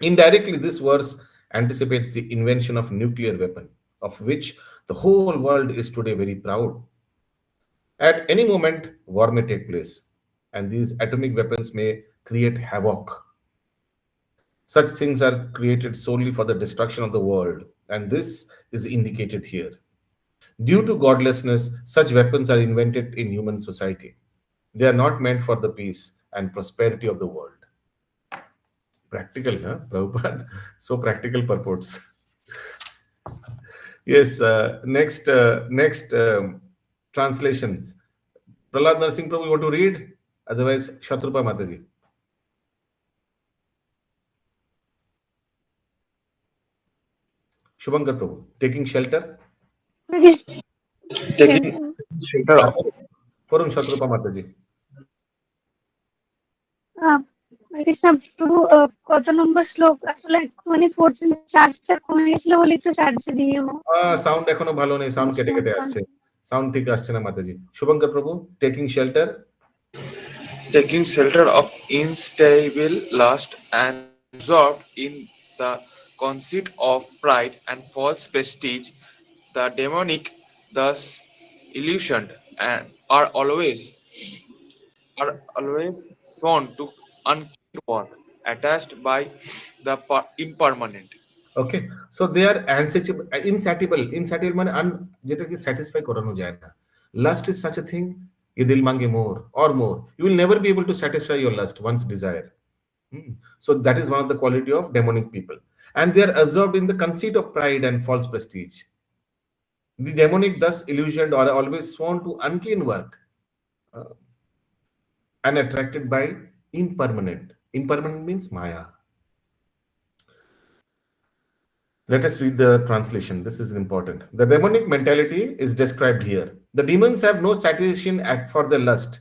Indirectly, this verse anticipates the invention of nuclear weapon, of which the whole world is today very proud. At any moment, war may take place, and these atomic weapons may create havoc. Such things are created solely for the destruction of the world, and this is indicated here. Due to godlessness, such weapons are invented in human society. They are not meant for the peace and prosperity of the world. Practical, huh? Prabhupada? So practical purports. Yes, next translations. Prahlad Narsingh Prabhu, you want to read? Otherwise, Shatrupa Mataji. Shubhankar Prabhu, taking shelter. Taking shelter of Purun Shatrupa Mataji. Krishna প্রভু কত নম্বর শ্লোক আসলে মানে চার্জটা কমে গেছিল বলে একটু চার্জে দিয়ে সাউন্ড এখনো ভালো নেই, সাউন্ড কেটে কেটে আসছে, সাউন্ড ঠিক আসছে না মাতাজি। শুভঙ্কর প্রভু, taking shelter of unstable lust and absorbed in the conceit of pride and false prestige, the demonic, thus illusioned, and are always shown to unclean work attached by the impermanent. Okay, so they are insatiable. Insatiable মানে যেটাকে satisfy করানো যায় না। Last is such a thing, ये दिल मांगे more or more. You will never be able to satisfy your lust, one's desire. So that is one of the quality of demonic people. And they are absorbed in the conceit of pride and false prestige. The demonic, thus illusioned, are always sworn to unclean work, uh, and attracted by impermanent. Impermanent means Maya. Let us read the translation. This is important. The demonic mentality is described here. The demons have no satisfaction for their lust.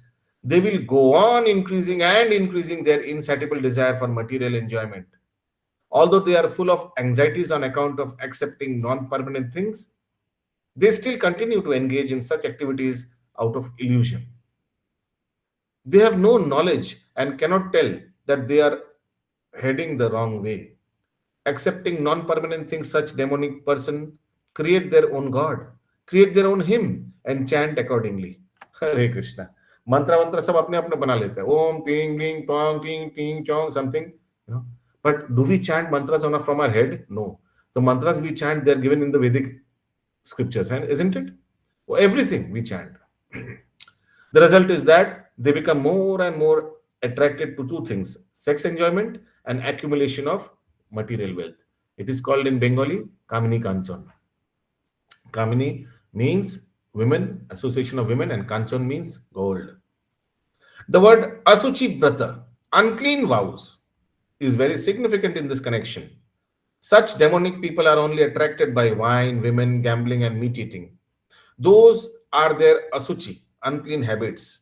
They will go on increasing and increasing their insatiable desire for material enjoyment. Although they are full of anxieties on account of accepting non permanent things, they still continue to engage in such activities out of illusion. They have no knowledge and cannot tell that they are heading the wrong way. Accepting non-permanent things, such demonic person create their own god, create their own hymn, and chant accordingly. Hare Krishna. Mantra सब अपने अपने बना लेते हैं. Om ting ling tong ting ting chong something. You know. But do we chant mantras from our head? No. The mantras we chant, they are given in the Vedic scriptures, and isn't it? Everything we chant. The result is that they become more and more attracted to two things: sex enjoyment and accumulation of material wealth. It is called in Bengali Kamini Kanchan. Kamini means women, association of women, and Kanchan means gold. The word Asuchi Vrata, unclean vows, is very significant in this connection. Such demonic people are only attracted by wine, women, gambling, and meat eating. Those are their asuchi, unclean habits.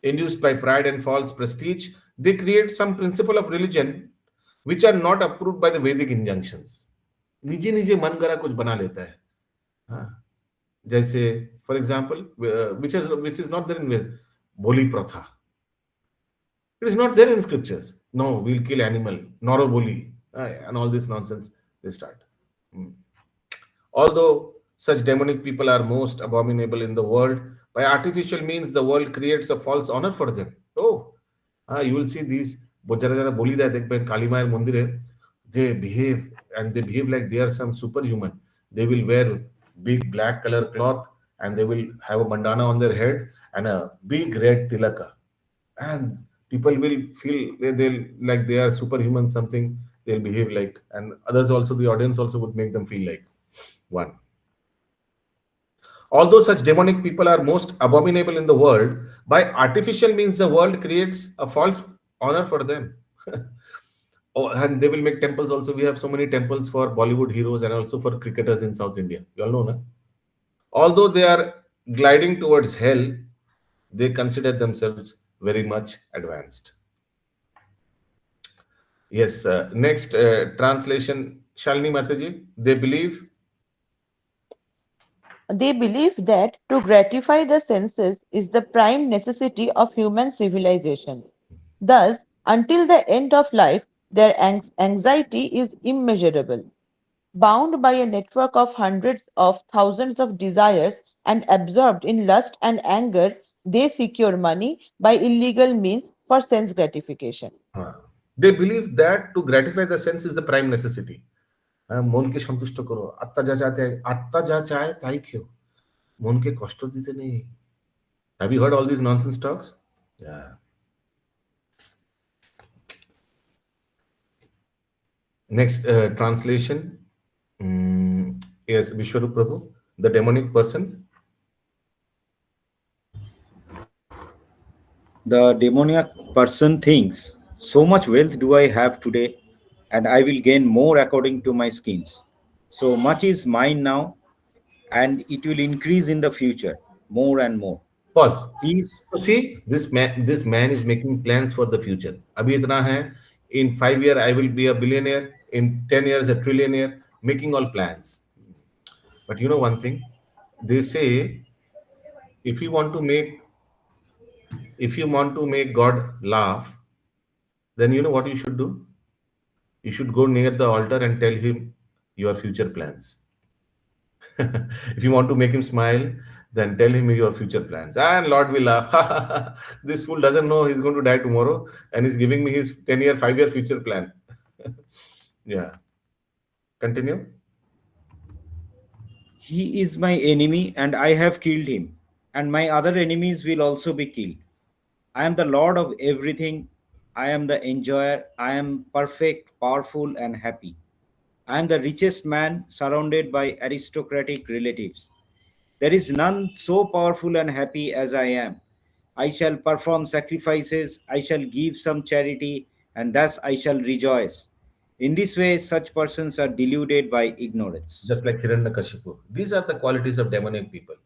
Induced by pride and false prestige, they create some principle of religion which are not approved by the Vedic injunctions. निजे निजे मन करा कुछ बना लेता है. हाँ. जैसे for example, which is not there in Boli Pratha. It is not there in scriptures. No, we'll kill animal, noro boli, and all this nonsense they start. Although such demonic people are most abominable in the world, by artificial means the world creates a false honor for them. Oh, you will see these যারা যারা বলি দেয় দেখবেন কালী মায়ের মন্দিরে, they behave, and they behave like they are some superhuman. They will wear big black color cloth, and they will have a bandana on their head and a big red tilaka, and people will feel they'll like they are superhuman something. They'll behave like, and others also, the audience also would make them feel like one. Although such demonic people are most abominable in the world, by artificial means the world creates a false honor for them. Oh, and they will make temples also. We have so many temples for Bollywood heroes and also for cricketers in South India. You all know, na? Although they are gliding towards hell, they consider themselves very much advanced. Yes, next translation, Shalini Mataji. They believe that to gratify the senses is the prime necessity of human civilization. Thus, until the end of life, their anxiety is immeasurable. Bound by a network of hundreds of thousands of desires and absorbed in lust and anger, they secure money by illegal means for sense gratification. They believe that to gratify the sense is the prime necessity. মনকে সন্তুষ্ট করো, আত্মা যা চায় তাই খেও, মনকে কষ্ট দিতে নেই. Have you heard all these nonsense talks? Yeah. Next translation. Yes, Vishwarup Prabhu, the demonic person. The demoniac person thinks, so much wealth do I have today, and I will gain more according to my schemes. So much is mine now, and it will increase in the future more and more. Pause. So see, this man is making plans for the future. Abhi itna hai, in 5 years I will be a billionaire, in 10 years a trillionaire, making all plans. But you know one thing, they say if you want to make God laugh, then you know what you should do? You should go near the altar and tell him your future plans. If you want to make him smile, then tell him your future plans, and Lord will laugh. This fool doesn't know he's going to die tomorrow, and he's giving me his 10-year, 5-year future plan. Yeah. Continue. He is my enemy, and I have killed him, and my other enemies will also be killed. I am the Lord of everything. I am the enjoyer. I am perfect, powerful, and happy. I am the richest man surrounded by aristocratic relatives. There is none so powerful and happy as I am. I shall perform sacrifices, I shall give some charity, and thus I shall rejoice. In this way, such persons are deluded by ignorance. Just like Hiranyakashipu. These are the qualities of demonic people.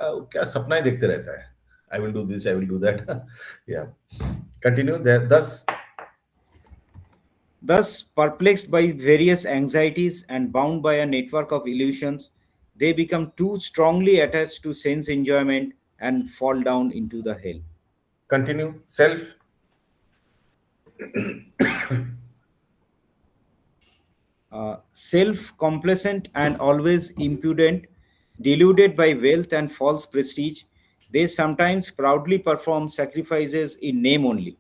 क्या सपना ही देखते रहता है. I will do this, I will do that. Yeah. Continue. There. Thus, perplexed by various anxieties and bound by a network of illusions, they become too strongly attached to sense enjoyment and fall down into the hell. Continue. Self. Self complacent and always impudent, deluded by wealth and false prestige, they sometimes proudly perform sacrifices in name only,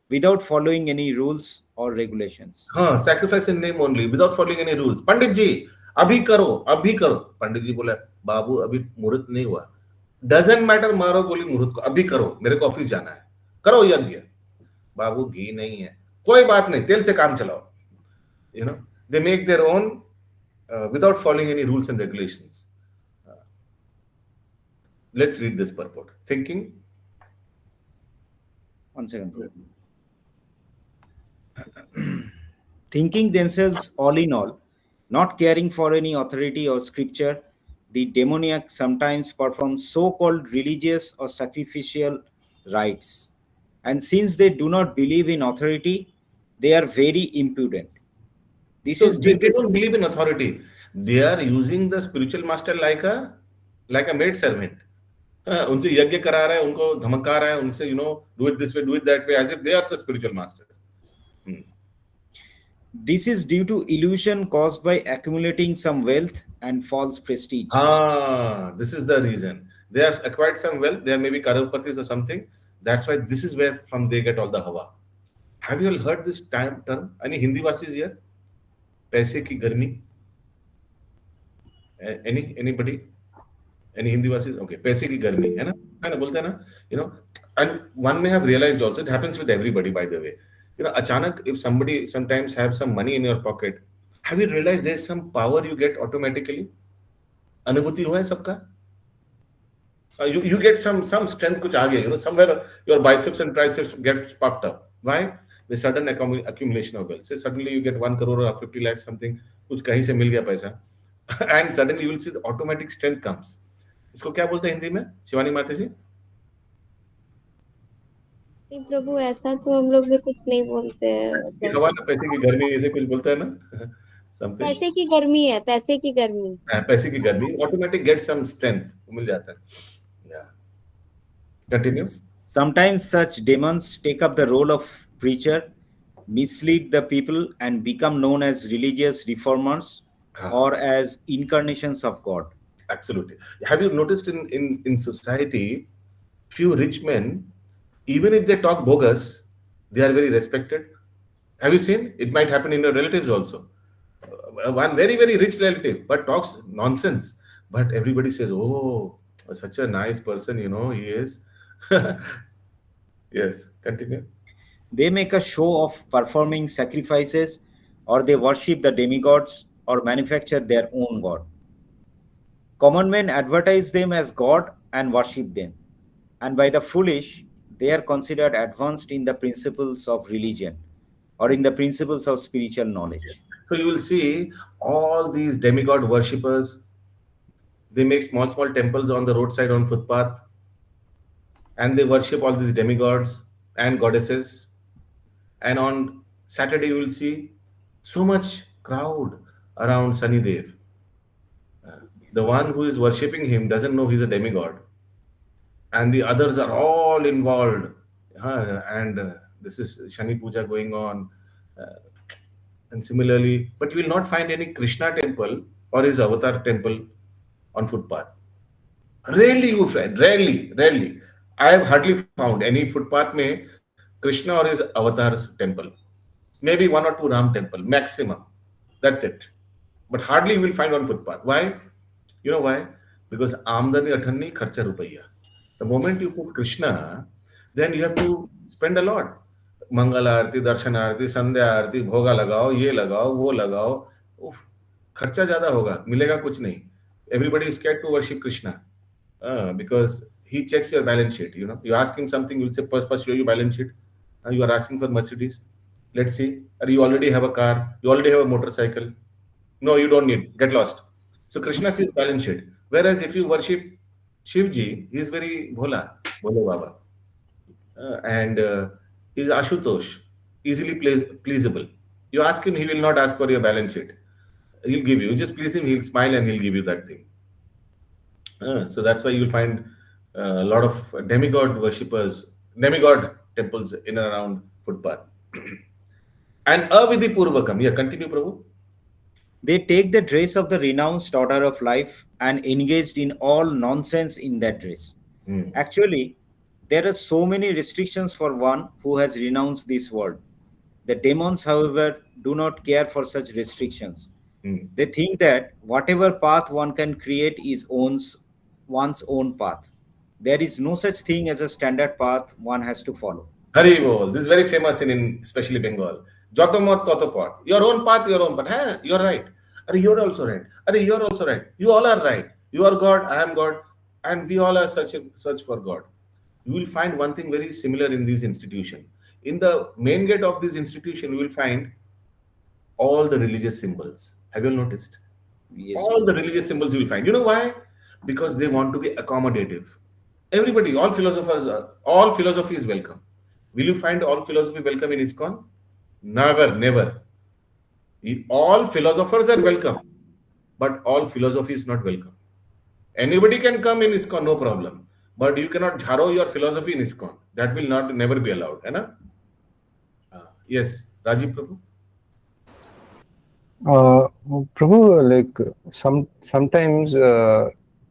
without following any rules or regulations. हाँ, sacrifice in name only without following any rules. पंडित जी अभी करो, अभी करो. पंडित जी बोला बाबू अभी मुहूर्त नहीं हुआ. डजेंट मैटर, मारो गोली मुहूर्त को, अभी करो, मेरे को ऑफिस जाना है, करो यज्ञ. बाबू घी नहीं है, कोई बात नहीं, तेल से काम चलाओ. You know, they make their own without following any rules and regulations. Let's read this purport. Thinking. One second. Thinking themselves all in all, not caring for any authority or scripture, the demoniac sometimes perform so-called religious or sacrificial rites. And since they do not believe in authority, they are very impudent. This So is they, due they to don't believe in authority. They are using the spiritual master like a maid servant. उनसे यज्ञ करा रहा है, उनको धमका रहा है, उनसे do it this way, do it that way, as if they are the spiritual master. This is due to illusion caused by accumulating some wealth and false prestige. This is the reason. They have acquired some wealth. They are maybe Karopatis or something. That's why this is where from they get all the hawa. Have you all heard this term? Any Hindi vasis here? पैसे की गर्मी. Anybody? Any Hindi vasis? Okay, पैसे की गर्मी है ना बोलते हैं ना. And one may have realized also, it happens with everybody, by the way. अचानक if somebody sometimes have some money in your pocket, have you realized there's some power you get automatically? अनुभूति हुआ है सबका? You get some strength कुछ आ गया, somewhere your biceps and triceps get puffed up. Why? The sudden accumulation of wealth. Say suddenly you get 1 crore or 50 lakhs something, कुछ कहीं से मिल गया पैसा, and suddenly you will see the automatic strength comes. इसको क्या बोलते हैं हिंदी में, शिवानी माता जी? नहीं प्रभु, ऐसा तो हम लोग भी कुछ नहीं बोलते हैं. हवा ना, पैसे की गर्मी, ऐसे कुछ बोलता है ना. Something. पैसे की गर्मी है, पैसे की गर्मी. पैसे की गर्मी, automatic get some strength, मिल जाता है. Yeah. Continue. Sometimes such demons take up the role of preacher, mislead the people, and become known as religious reformers or as incarnations of God. Absolutely. Have you noticed in society, few rich men, even if they talk bogus, they are very respected? Have you seen? It might happen in your relatives also. One very, very rich relative, but talks nonsense. But everybody says, oh, such a nice person, he is. Yes, continue. They make a show of performing sacrifices, or they worship the demigods, or manufacture their own god. Common men advertise them as God and worship them. And by the foolish, they are considered advanced in the principles of religion or in the principles of spiritual knowledge. So you will see all these demigod worshippers, they make small temples on the roadside on footpath, and they worship all these demigods and goddesses. And on Saturday you will see so much crowd around Sunny Dev. The one who is worshipping him doesn't know he's a demigod, and the others are all involved. And this is Shani Puja going on. And similarly, but you will not find any Krishna temple or his avatar temple on footpath. Rarely you find, rarely. I have hardly found any footpath mein Krishna or his avatar's temple. Maybe 1 or 2 Ram temple, maximum. That's it. but hardly you will find on footpath. Why? You know why? Because Amdani Athanni Kharcha Rupaiya. The moment you put Krishna, then you have to spend a lot. मंगल आरती, दर्शन आरती, संध्या आरती, भोगा लगाओ, ये लगाओ, वो लगाओ. उफ, खर्चा ज्यादा होगा, मिलेगा कुछ नहीं. Everybody is scared to worship Krishna because he checks your balance sheet. You know, you ask him something, he'll say, first show you balance sheet. You are asking for Mercedes. Let's see. Or you already have a car, you already have a motorcycle. No, you don't need. Get lost. So Krishna sees balance sheet. Whereas if you worship Shivji, he is very bhola, bhole Baba. And he's Ashutosh, easily pleasable. You ask him, he will not ask for your balance sheet. He'll give you. Just please him, he'll smile and he'll give you that thing. So that's why you'll find a lot of demigod temples in and around footpath. And avidhi purvakam. Yeah, continue, Prabhu. They take the dress of the renounced order of life and engaged in all nonsense in that dress. Actually, there are so many restrictions for one who has renounced this world. The demons, however, do not care for such restrictions. They think that whatever path one can create is one's own path. There is no such thing as a standard path one has to follow. Hari bol. This is very famous in especially Bengal. Jotomot Totopot. Your own path, your own path. Huh? You're right. Are you're also right. Are you're also right. You all are right. You are God, I am God, and we all are search for God. You will find one thing very similar in these institutions. In the main gate of this institution, you will find all the religious symbols. Have you noticed? Yes. All the religious symbols you will find. You know why? Because they want to be accommodative. Everybody, all philosophers, all philosophy is welcome. Will you find all philosophy welcome in ISKCON? Never, never. All philosophers are welcome, but all philosophy is not welcome. Anybody can come in ISKCON, no problem. But you cannot jharo your philosophy in ISKCON. That will not never be allowed. Hai na? Yes, Rajiv Prabhu. Prabhu, like sometimes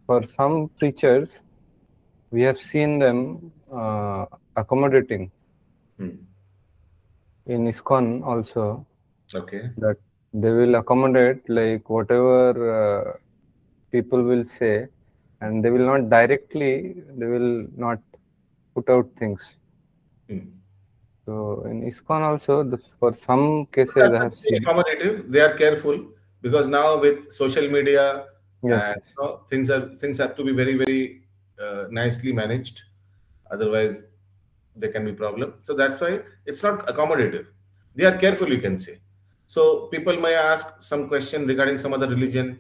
for some preachers, we have seen them accommodating. In ISKCON also. Okay. That they will accommodate like whatever people will say, and they will not directly, they will not put out things. So in ISKCON also, for some cases I have seen. Accommodative. They are careful because now with social media, yes, things have to be very, very nicely managed. Otherwise, there can be problem. So that's why it's not accommodative. They are careful, you can say. So people may ask some question regarding some other religion,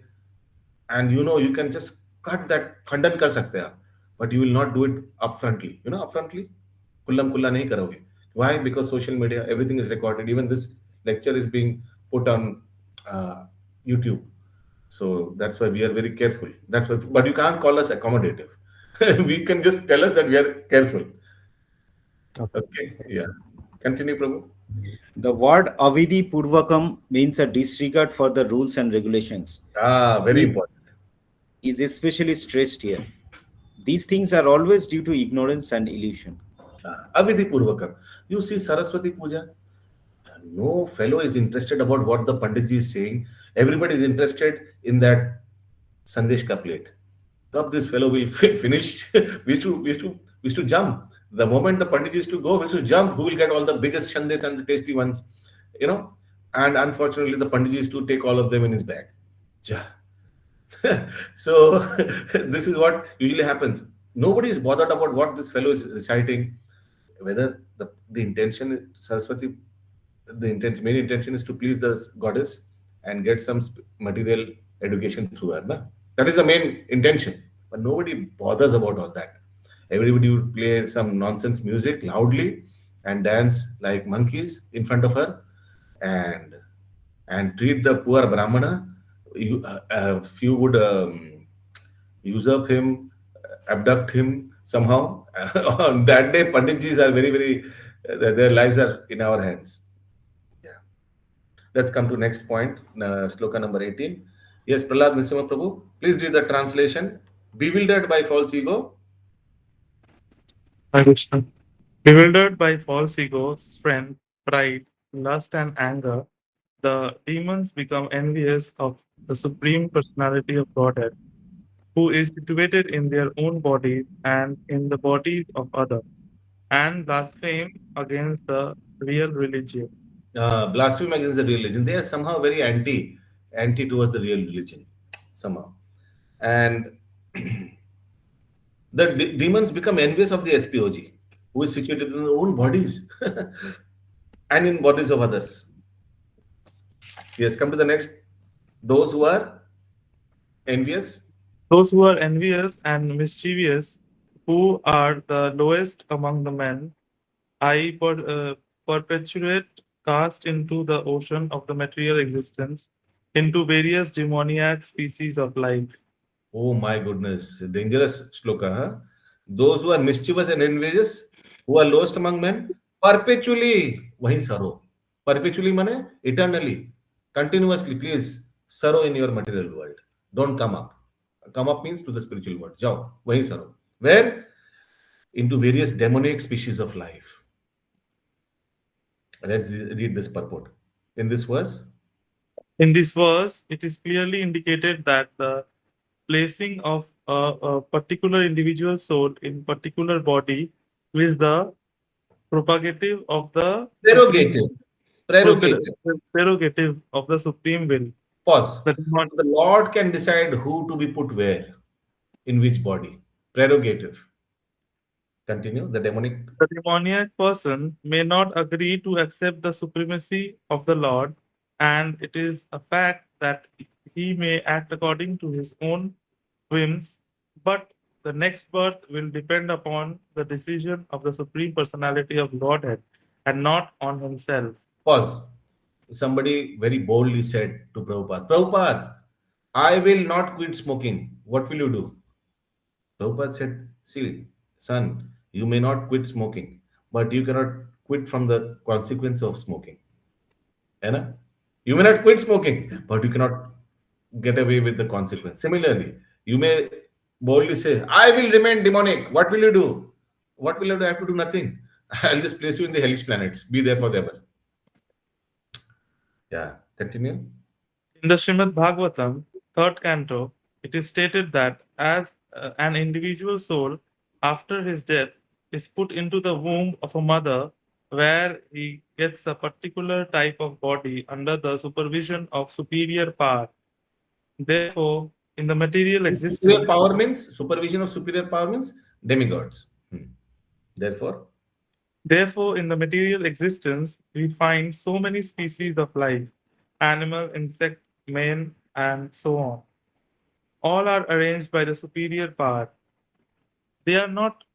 and you can just cut that khandan kar sakte hain, but you will not do it upfrontly. Upfrontly, kullam kulla nahi karoge. Why? Because social media, everything is recorded. Even this lecture is being put on YouTube. So that's why we are very careful. That's why, but you can't call us accommodative. We can just tell us that we are careful. Okay. Yeah. Continue, Prabhu. The word avidhi purvakam means a disregard for the rules and regulations. Very important. Is especially stressed here. These things are always due to ignorance and illusion. Avidhi purvakam. You see Saraswati Puja. No fellow is interested about what the Panditji is saying. Everybody is interested in that Sandesh ka plate. Up this fellow will finish. we used to jump. The moment the Pandit used to go, we used to jump. Who will get all the biggest shandes and the tasty ones? And unfortunately, the Pandit used to take all of them in his bag. So this is what usually happens. Nobody is bothered about what this fellow is reciting. Whether the intention, Saraswati, main intention is to please the goddess and get some material education through her. Na? That is the main intention. But nobody bothers about all that. Everybody would play some nonsense music loudly and dance like monkeys in front of her, and treat the poor Brahmana. Few would usurp him, abduct him somehow. On that day, Panditjis are very, very, their lives are in our hands. Yeah. Let's come to next point, sloka number 18. Yes, Prahlad Nrsimha Prabhu, please read the translation. Bewildered by false ego. Hare Krishna. Bewildered by false ego, strength, pride, lust, and anger, the demons become envious of the Supreme Personality of Godhead, who is situated in their own bodies and in the bodies of others, and blaspheme against the real religion. Blaspheme against the religion. They are somehow very anti towards the real religion, somehow. And the demons become envious of the SPOG, who is situated in their own bodies and in bodies of others. Yes, come to the next. Those who are envious. Those who are envious and mischievous, who are the lowest among the men, perpetuate cast into the ocean of the material existence, into various demoniac species of life. Oh my goodness, dangerous shloka. Huh? Those who are mischievous and envious, who are lowest among men, perpetually wahi sorrow. Perpetually mane eternally, continuously. Please sorrow in your material world. Don't come up. Come up means to the spiritual world. Jao, wahi sorrow. Where? Into various demonic species of life. Let's read this purport. In this verse, In this verse, it is clearly indicated that the placing of a particular individual soul in particular body is the propagative of the supreme prerogative. Prerogative. prerogative of the supreme will. Pause. The, demon, The Lord can decide who to be put where, in which body. Prerogative. Continue. The demonic. the demoniac person may not agree to accept the supremacy of the Lord, and it is a fact that he may act according to his own whims, but the next birth will depend upon the decision of the Supreme Personality of Godhead and not on himself. Pause. Somebody very boldly said to Prabhupada, Prabhupada, I will not quit smoking. What will you do? Prabhupada said, see, son, you may not quit smoking, but you cannot quit from the consequence of smoking. है ना? You may not quit smoking, but you cannot get away with the consequence. Similarly, you may boldly say, I will remain demonic. What will you do? What will you do? I have to do nothing. I'll just place you in the hellish planets. Be there forever. Yeah, continue. In the Srimad Bhagavatam, third canto, it is stated that as an individual soul, after his death, is put into the womb of a mother, where he gets a particular type of body under the supervision of superior power. Therefore, in the material Superior existence, power means supervision of superior power means demigods. Therefore, Therefore, in the material existence, we find so many species of life, animal, insect, man, and so on. All are arranged by the superior power. They are not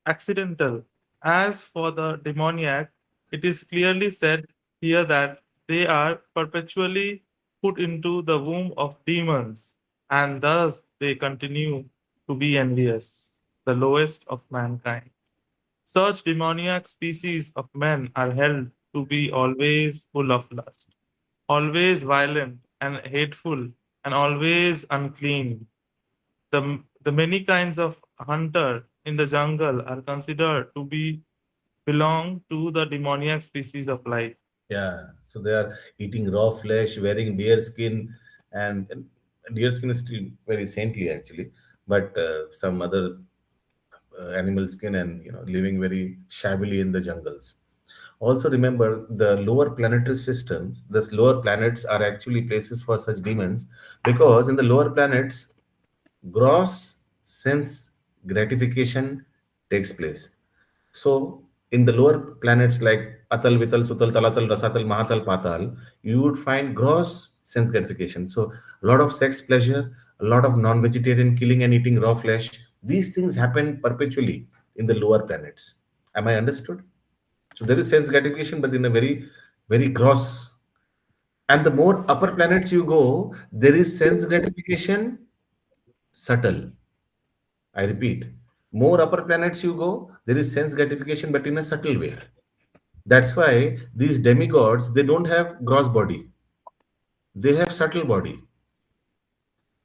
accidental. As for the demoniac, it is clearly said here that they are perpetually put into the womb of demons, and thus they continue to be envious, the lowest of mankind. Such demoniac species of men are held to be always full of lust, always violent and hateful, and always unclean. The many kinds of hunter in the jungle are considered to be belong to the demoniac species of life. yeah. So they are eating raw flesh, wearing deer skin, and deer skin is still very saintly actually, but some other animal skin, and living very shabbily in the jungles. Also remember the lower planetary systems. The lower planets are actually places for such demons because in the lower planets, gross sense gratification takes place. So in the lower planets like Atal, Vital, Sutal, Talatal, Rasatal, Mahatal, Patal, you would find gross sense gratification. So a lot of sex pleasure, a lot of non-vegetarian killing and eating raw flesh. These things happen perpetually in the lower planets. Am I understood? So there is sense gratification, but in a very, very gross. And the more upper planets you go, there is sense gratification subtle. I repeat, more upper planets you go, there is sense gratification, but in a subtle way. That's why these demigods, they don't have gross body. They have subtle body.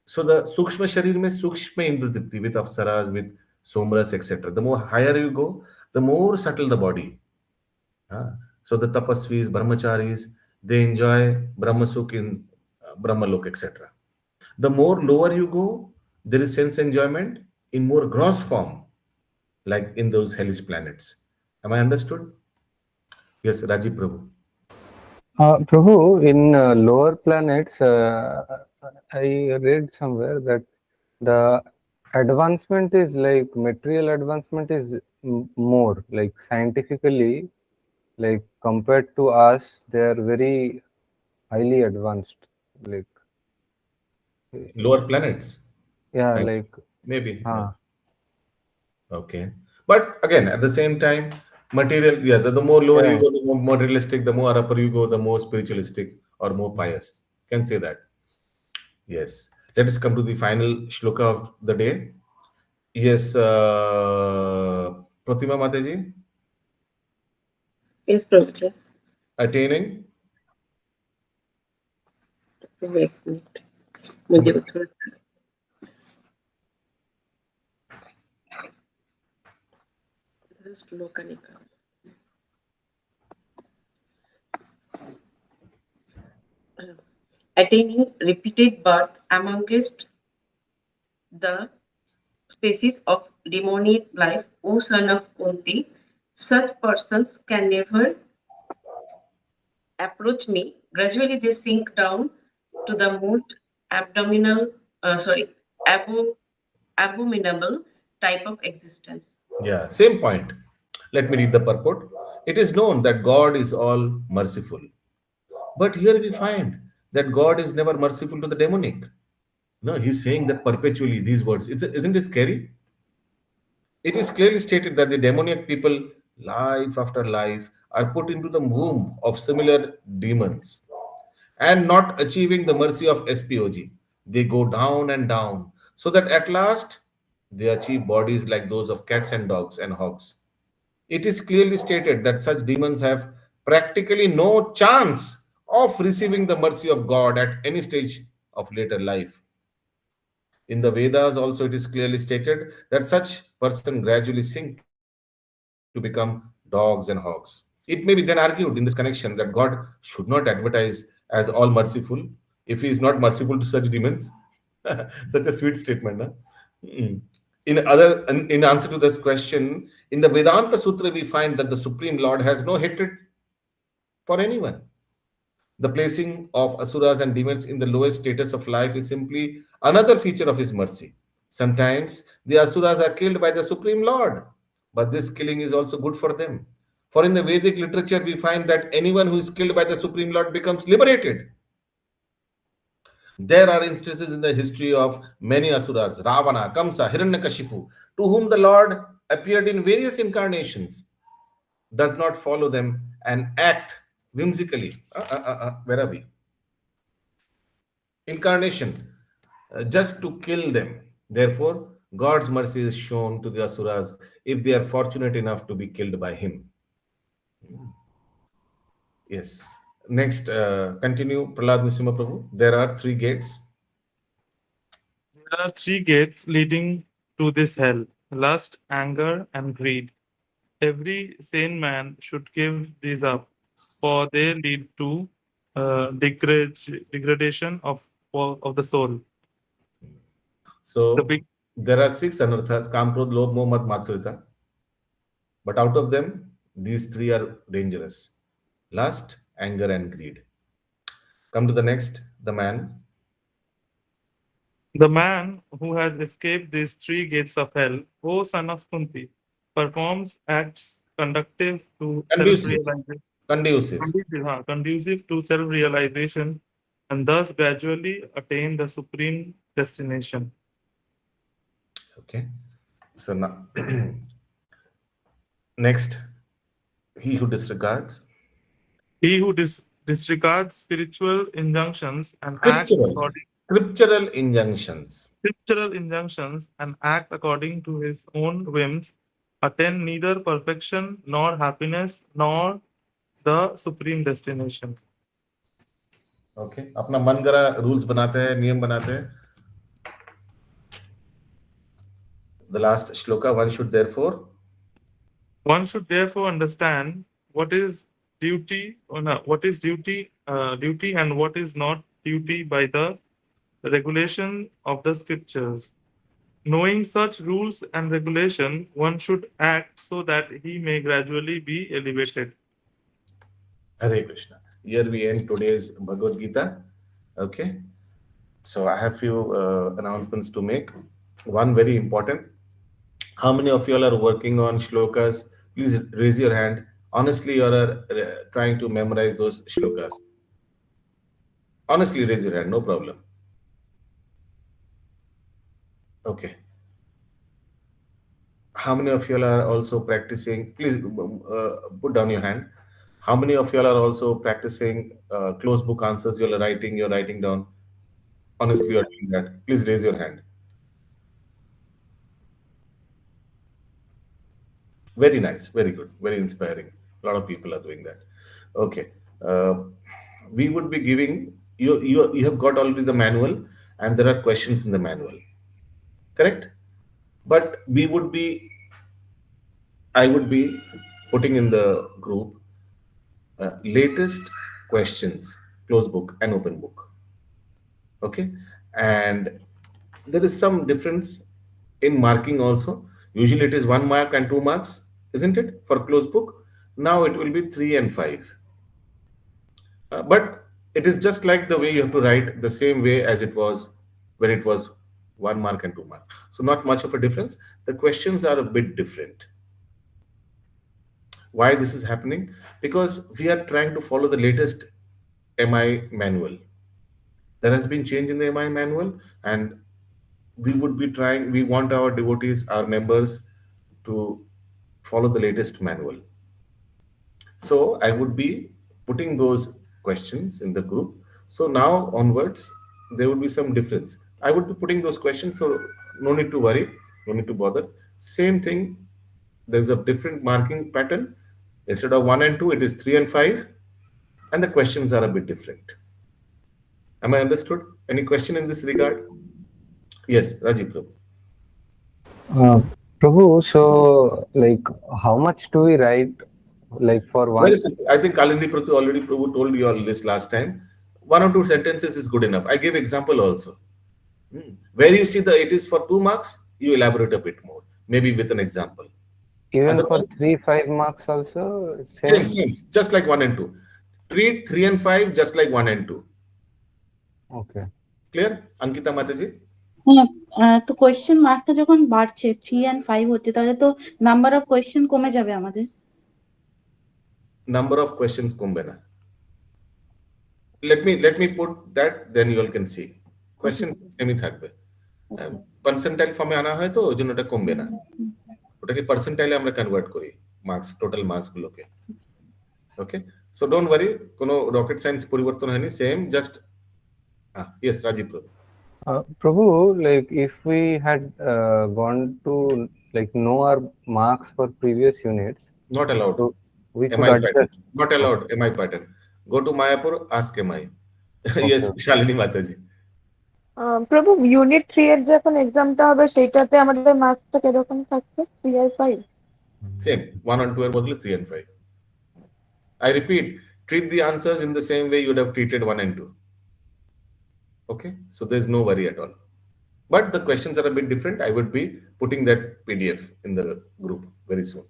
So the Sukshma Sharir mein Sukshma Indra with Apsaras, with Somras, etc. The more higher you go, the more subtle the body. Ah, so the tapasvis, brahmacharis, they enjoy Brahmasuk in Brahmalok, etc. The more lower you go, there is sense enjoyment in more gross form, like in those hellish planets. Am I understood? Yes, Rajiv Prabhu. Prabhu, in lower planets, I read somewhere that the advancement is like material advancement is more like scientifically, like compared to us, they are very highly advanced. Like, Lower planets. yeah, Science. like, Maybe. uh, Okay. But again, at the same time, material, yeah, the more lower you yeah. go, the more materialistic, the more upper you go, the more spiritualistic or more pious. Can say that. Yes. Let us come to the final shloka of the day. Yes, Pratima Mataji, Yes, Prabhuji. attaining. Wait, wait. मुझे वो थोड़ा slow का निकाल. Attaining repeated birth amongst the species of demonic life, O son of Kunti, such persons can never approach me. Gradually, they sink down to the most abdominal, abo- abominable type of existence. Yeah, same point. Let me read the purport. It is known that God is all merciful. But here we find that God is never merciful to the demonic. No, he's saying that perpetually, these words. Isn't it scary? It is clearly stated that the demoniac people, life after life, are put into the womb of similar demons and not achieving the mercy of SPOG. They go down and down so that at last they achieve bodies like those of cats and dogs and hogs. It is clearly stated that such demons have practically no chance of receiving the mercy of God at any stage of later life. In the Vedas, also, it is clearly stated that such person gradually sink to become dogs and hogs. It may be then argued in this connection that God should not advertise as all merciful if he is not merciful to such demons. Such a sweet statement, huh? Mm. In answer to this question, in the Vedanta Sutra, we find that the Supreme Lord has no hatred for anyone. The placing of asuras and demons in the lowest status of life is simply another feature of his mercy. Sometimes the asuras are killed by the Supreme Lord, but this killing is also good for them. For in the Vedic literature, we find that anyone who is killed by the Supreme Lord becomes liberated. There are instances in the history of many asuras, Ravana, Kamsa, Hiranyakashipu, to whom the Lord appeared in various incarnations, does not follow them and act whimsically. Where are we? Incarnation, just to kill them. Therefore, God's mercy is shown to the asuras if they are fortunate enough to be killed by him. Yes. Next, continue, Prahlad Nrsimha Prabhu. There are three gates. There are three gates leading to this hell: lust, anger, and greed. Every sane man should give these up, for they lead to degradation of the soul. The So big there are six anarthas, Kam, Krodh, Lobh, Moh, Mad, Matsurita. But out of them, these three are dangerous: lust, anger, and greed. Come to the next, the man. The man who has escaped these three gates of hell, O son of Kunti, performs acts conductive to Conducive. self-realization, Conducive. conducive to self-realization, and thus gradually attain the supreme destination. Okay. So now, next, he who disregards. He who disregards spiritual injunctions and acts Scriptural. according Scriptural injunctions. scriptural injunctions and act according to his own whims, attain neither perfection nor happiness nor the supreme destination. Okay. अपना मन गड़ा rules बनाते हैं, नियम बनाते हैं. The last shloka, one should therefore. One should therefore understand what is duty or not, what is duty and what is not duty by the regulation of the scriptures. Knowing such rules and regulation, one should act so that he may gradually be elevated. Hare Krishna. Here we end today's Bhagavad Gita. Okay. So I have few announcements to make. One very important. How many of you all are working on shlokas? Please raise your hand. Honestly, you are trying to memorize those shlokas. Honestly, raise your hand. No problem. Okay. How many of you all are also practicing? Please put down your hand. How many of you all are also practicing closed book answers? You're writing down. Honestly, you're doing that. Please raise your hand. Very nice, very good, very inspiring. A lot of people are doing that. Okay, uh, we would be giving you. You have got already the manual, and there are questions in the manual. Correct, but we would be. I would be putting in the group latest questions, closed book and open book. Okay, and there is some difference in marking also. Usually it is 1 mark and 2 marks, isn't it, for closed book? Now it will be 3 and 5. But it is just like the way you have to write the same way as it was when it was 1 mark and 2 mark. So not much of a difference. The questions are a bit different. Why this is happening? Because we are trying to follow the latest MI manual. There has been change in the MI manual, and we want our devotees, our members, to follow the latest manual. So I would be putting those questions in the group. So now onwards, there will be some difference. I would be putting those questions, so no need to worry, no need to bother. Same thing, there's a different marking pattern. Instead of 1 and 2, it is 3 and 5, and the questions are a bit different. Am I understood? Any question in this regard? Yes, Rajiv Prabhu. Uh, Prabhu, so like how much do we write like for one? Very simple. I think Kalindi Prabhu already Prabhu told you all this last time. 1 or 2 sentences is good enough. I gave example also. Where you see the it is for 2 marks, you elaborate a bit more, maybe with an example. Even for Otherwise, 3-5 marks also same, just like 1 and 2. Treat 3 and 5 just like 1 and 2. Okay. Clear, Ankita Mataji? তো question মার্কটা যখন বাড়ছে 3 and 5 হচ্ছে, তাহলে তো number of question কমে যাবে আমাদের। Number of questions কমবে না। Let me put that, then you all can see. Questions সেমই থাকবে। পার্সেন্টাইল ফর্মে আনা হয় তো ওই জন্য ওটা কমবে না। ওটাকে পার্সেন্টাইলে আমরা কনভার্ট করি, মার্কস, টোটাল মার্কস গুলোকে। ওকে, সো ডোন্ট ওয়ারি, কোনো রকেট সায়েন্স পরিবর্তন হয়নি, সেম, জাস্ট ইয়েস রাজীব প্রভু। Prabhu, like if we had gone to like know our marks for previous units, not allowed. So we could MI adjust. pattern. Not allowed. MI pattern. Go to Mayapur, ask MI. Yes, Shalini Mataji. প্রভু unit 3 এর যখন এক্সামটা হবে সেটাতে আমাদের মার্কসটা কিরকম থাকছে 3 আর 5? Same. 1 and 2 এর বদলে 3 and 5. I repeat, treat the answers in the same way you would have treated 1 and 2. Okay, so there's no worry at all. But the questions are a bit different. I would be putting that PDF in the group very soon.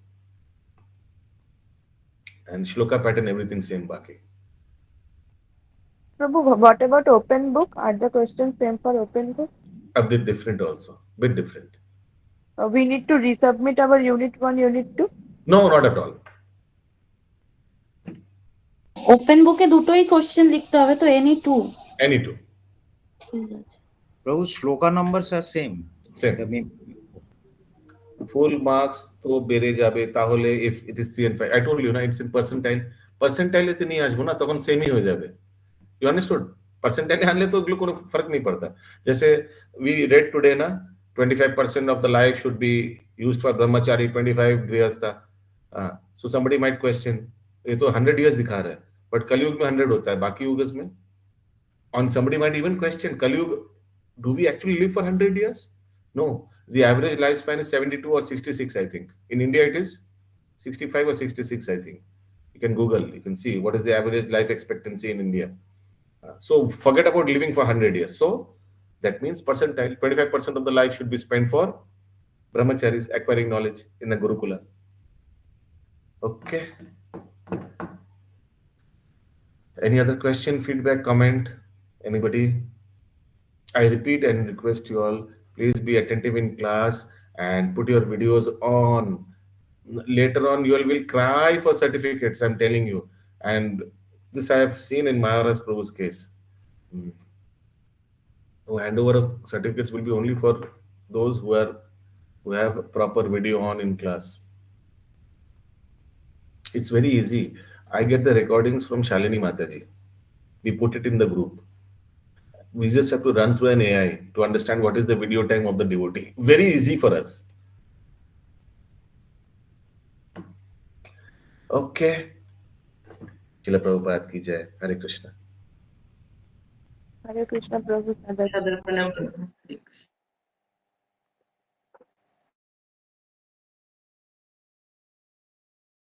And shloka pattern, everything same baki. Prabhu, what about open book? Are the questions same for open book? A bit different also. Bit different. We need to resubmit our unit 1, unit 2? No, not at all. Open বুকে দুটোই question লিখতে হবে তো, any two? Any two. ঠিক আছে। Prabhu, shloka numbers are same. Same. Full marks তো বেড়ে যাবে তাহলে if it is 3 and 5. I told you, na, it's in percentile. Percentile এতে নিয়ে আসবো না, তখন সেমই হয়ে যাবে। You understood? Percentile আনলে তো ওগুলো কোনো फर्क नहीं पड़ता। जैसे we read today ना, 25% of the life should be used for brahmachari, 25 grihastha. So somebody might question, ये तो 100 years दिखा रहा है, but कलयुग में 100 होता है, बाकी युगस में। And somebody might even question, Kaliyug, do we actually live for 100 years? No, the average lifespan is 72 or 66, I think. In India, it is 65 or 66, I think. You can Google, you can see what is the average life expectancy in India. So forget about living for 100 years. So that means percentile, 25% of the life should be spent for brahmacharis acquiring knowledge in the Gurukula. Okay. Any other question, feedback, comment? Anybody? I repeat and request you all, please be attentive in class and put your videos on. Later on, you all will cry for certificates, I'm telling you. And this I have seen in Maharas Prabhu's case. Who hand over certificates will be only for those who have proper video on in class. It's very easy. I get the recordings from Shalini Mataji. We put it in the group. We just have to run through an AI to understand what is the video time of the devotee. Very easy for us. Okay. Srila Prabhupada ki jai. Hare Krishna. Hare Krishna, Prabhu. Sadhana Pranam.